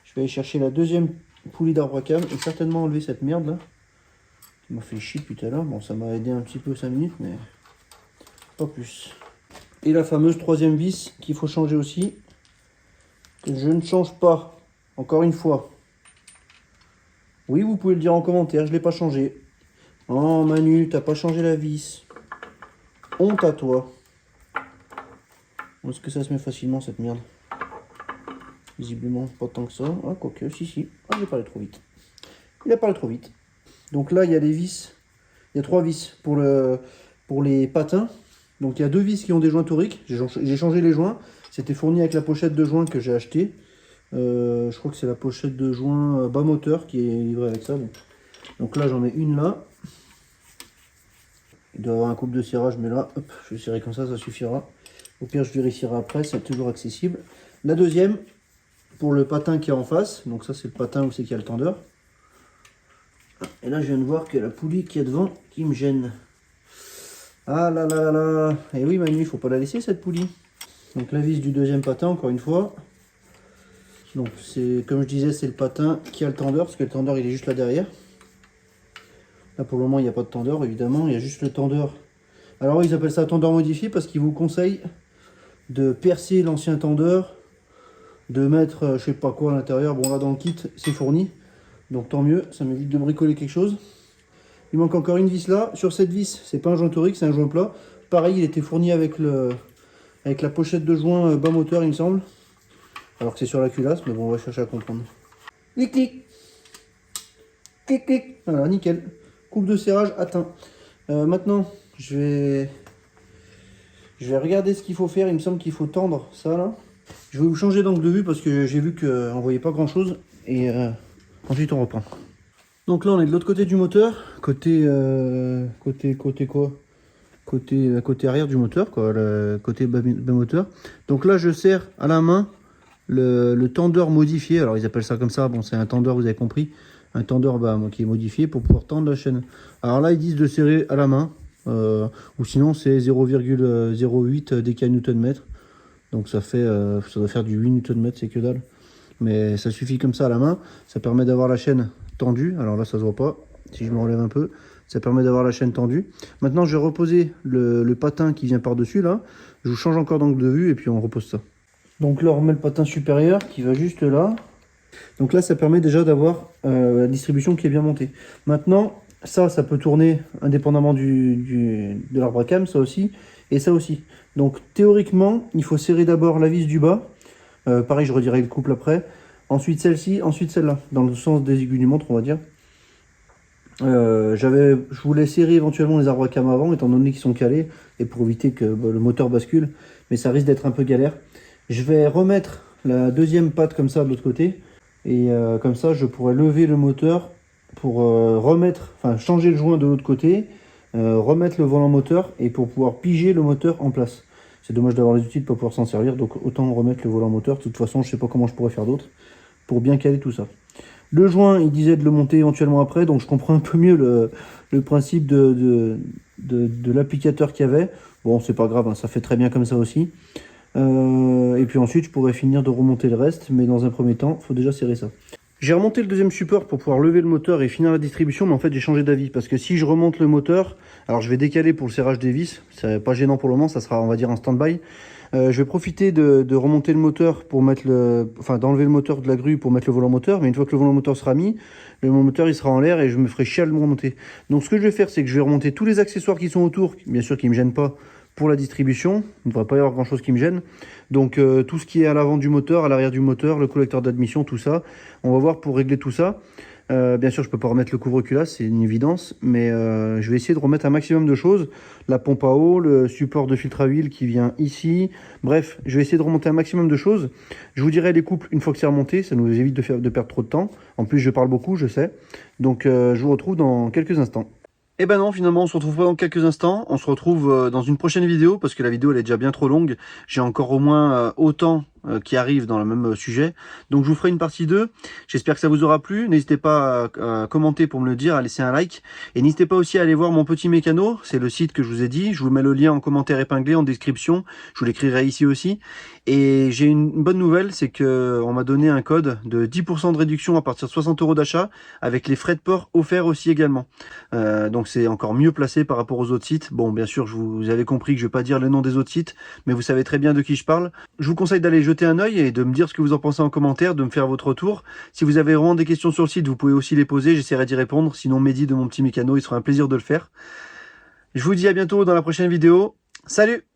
je vais aller chercher la deuxième poulie d'arbre à cam et certainement enlever cette merde là. Qui m'a fait chier depuis tout à l'heure. Bon, ça m'a aidé un petit peu 5 minutes, mais pas plus. Et la fameuse troisième vis qu'il faut changer aussi, que je ne change pas, encore une fois. Oui, vous pouvez le dire en commentaire, je l'ai pas changé. Oh Manu, t'as pas changé la vis. Honte à toi. Est-ce que ça se met facilement cette merde? Visiblement pas tant que ça. Ah, quoique, si. Ah, j'ai parlé trop vite. Il a parlé trop vite. Donc là, il y a les vis. Il y a 3 vis pour les patins. Donc il y a 2 vis qui ont des joints toriques. J'ai changé les joints. C'était fourni avec la pochette de joints que j'ai acheté. Je crois que c'est la pochette de joints bas moteur qui est livrée avec ça. Donc là, j'en ai une là. Il doit y avoir un couple de serrage, mais là, hop, je vais serrer comme ça suffira. Au pire, je vérifierai après, c'est toujours accessible. La deuxième, pour le patin qui est en face. Donc ça, c'est le patin où c'est qu'il y a le tendeur. Et là, je viens de voir que la poulie qui est devant qui me gêne. Ah là là là. Et oui, Manu, il faut pas la laisser cette poulie. Donc la vis du deuxième patin, encore une fois. Donc c'est, comme je disais, c'est le patin qui a le tendeur, parce que le tendeur il est juste là derrière. Là pour le moment il n'y a pas de tendeur évidemment, il y a juste le tendeur. Alors ils appellent ça tendeur modifié parce qu'ils vous conseillent de percer l'ancien tendeur, de mettre je sais pas quoi à l'intérieur. Bon là dans le kit c'est fourni, donc tant mieux, ça m'évite de bricoler quelque chose. Il manque encore une vis là. Sur cette vis, c'est pas un joint torique, c'est un joint plat. Pareil, il était fourni avec la pochette de joint bas moteur il me semble. Alors que c'est sur la culasse, mais bon, on va chercher à comprendre. Clic, clic. Clic, clic. Voilà, nickel. Coupe de serrage atteint. Maintenant, je vais regarder ce qu'il faut faire. Il me semble qu'il faut tendre ça, là. Je vais vous changer d'angle de vue parce que j'ai vu qu'on ne voyait pas grand-chose. Et ensuite, on reprend. Donc là, on est de l'autre côté du moteur. Côté quoi? Côté arrière du moteur, quoi. Côté bas moteur. Donc là, je serre à la main le tendeur modifié. Alors ils appellent ça comme ça, bon c'est un tendeur, vous avez compris, un tendeur qui est modifié pour pouvoir tendre la chaîne. Alors là ils disent de serrer à la main, ou sinon c'est 0,08 dkNm, donc ça doit faire du 8 Nm, c'est que dalle, mais ça suffit comme ça à la main. Ça permet d'avoir la chaîne tendue. Alors là ça se voit pas, si je me relève un peu, ça permet d'avoir la chaîne tendue. Maintenant je vais reposer le patin qui vient par dessus là. Je vous change encore d'angle de vue et puis on repose ça. Donc là, on remet le patin supérieur qui va juste là. Donc là, ça permet déjà d'avoir la distribution qui est bien montée. Maintenant, ça peut tourner indépendamment de l'arbre à cam, ça aussi, et ça aussi. Donc théoriquement, il faut serrer d'abord la vis du bas. Pareil, je redirai le couple après. Ensuite celle-ci, ensuite celle-là, dans le sens des aiguilles du montre, on va dire. Je voulais serrer éventuellement les arbres à cam avant, étant donné qu'ils sont calés, et pour éviter que le moteur bascule, mais ça risque d'être un peu galère. Je vais remettre la deuxième patte comme ça de l'autre côté, et comme ça je pourrais lever le moteur pour changer le joint de l'autre côté, remettre le volant moteur et pour pouvoir piger le moteur en place. C'est dommage d'avoir les outils de ne pas pouvoir s'en servir, donc autant remettre le volant moteur. De toute façon, je sais pas comment je pourrais faire d'autre pour bien caler tout ça. Le joint, il disait de le monter éventuellement après, donc je comprends un peu mieux le principe de l'applicateur qu'il y avait. Bon, c'est pas grave, hein, ça fait très bien comme ça aussi. Et puis ensuite je pourrais finir de remonter le reste, mais dans un premier temps il faut déjà serrer ça. J'ai remonté le deuxième support pour pouvoir lever le moteur et finir la distribution, mais en fait j'ai changé d'avis parce que si je remonte le moteur, alors je vais décaler pour le serrage des vis, c'est pas gênant pour le moment, ça sera on va dire un stand-by. Je vais profiter de remonter le moteur pour mettre d'enlever le moteur de la grue pour mettre le volant moteur, mais une fois que le volant moteur sera mis, le moteur il sera en l'air et je me ferai chier à le remonter. Donc ce que je vais faire, c'est que je vais remonter tous les accessoires qui sont autour, bien sûr qui me gênent pas, pour la distribution. Il ne devrait pas y avoir grand chose qui me gêne. Donc tout ce qui est à l'avant du moteur, à l'arrière du moteur, le collecteur d'admission, tout ça, on va voir pour régler tout ça. Bien sûr je peux pas remettre le couvre-culasse, c'est une évidence, mais je vais essayer de remettre un maximum de choses. La pompe à eau, le support de filtre à huile qui vient ici, bref, je vais essayer de remonter un maximum de choses. Je vous dirai les couples une fois que c'est remonté, ça nous évite de perdre trop de temps. En plus je parle beaucoup, je sais. Donc je vous retrouve dans quelques instants. Et ben non, finalement on se retrouve pas dans quelques instants, on se retrouve dans une prochaine vidéo parce que la vidéo elle est déjà bien trop longue. J'ai encore au moins autant qui arrivent dans le même sujet. Donc je vous ferai une partie 2. J'espère que ça vous aura plu. N'hésitez pas à commenter pour me le dire, à laisser un like. Et n'hésitez pas aussi à aller voir mon petit mécano, c'est le site que je vous ai dit. Je vous mets le lien en commentaire épinglé, en description. Je vous l'écrirai ici aussi. Et j'ai une bonne nouvelle, c'est que on m'a donné un code de 10% de réduction à partir de 60 € d'achat, avec les frais de port offerts aussi également. Donc c'est encore mieux placé par rapport aux autres sites. Bon, bien sûr, vous avez compris que je vais pas dire le nom des autres sites, mais vous savez très bien de qui je parle. Je vous conseille d'aller jeter jeter un œil et de me dire ce que vous en pensez en commentaire, de me faire votre retour. Si vous avez vraiment des questions sur le site, vous pouvez aussi les poser, j'essaierai d'y répondre. Sinon, Mehdi de Mon Petit Mécano, il sera un plaisir de le faire. Je vous dis à bientôt dans la prochaine vidéo. Salut!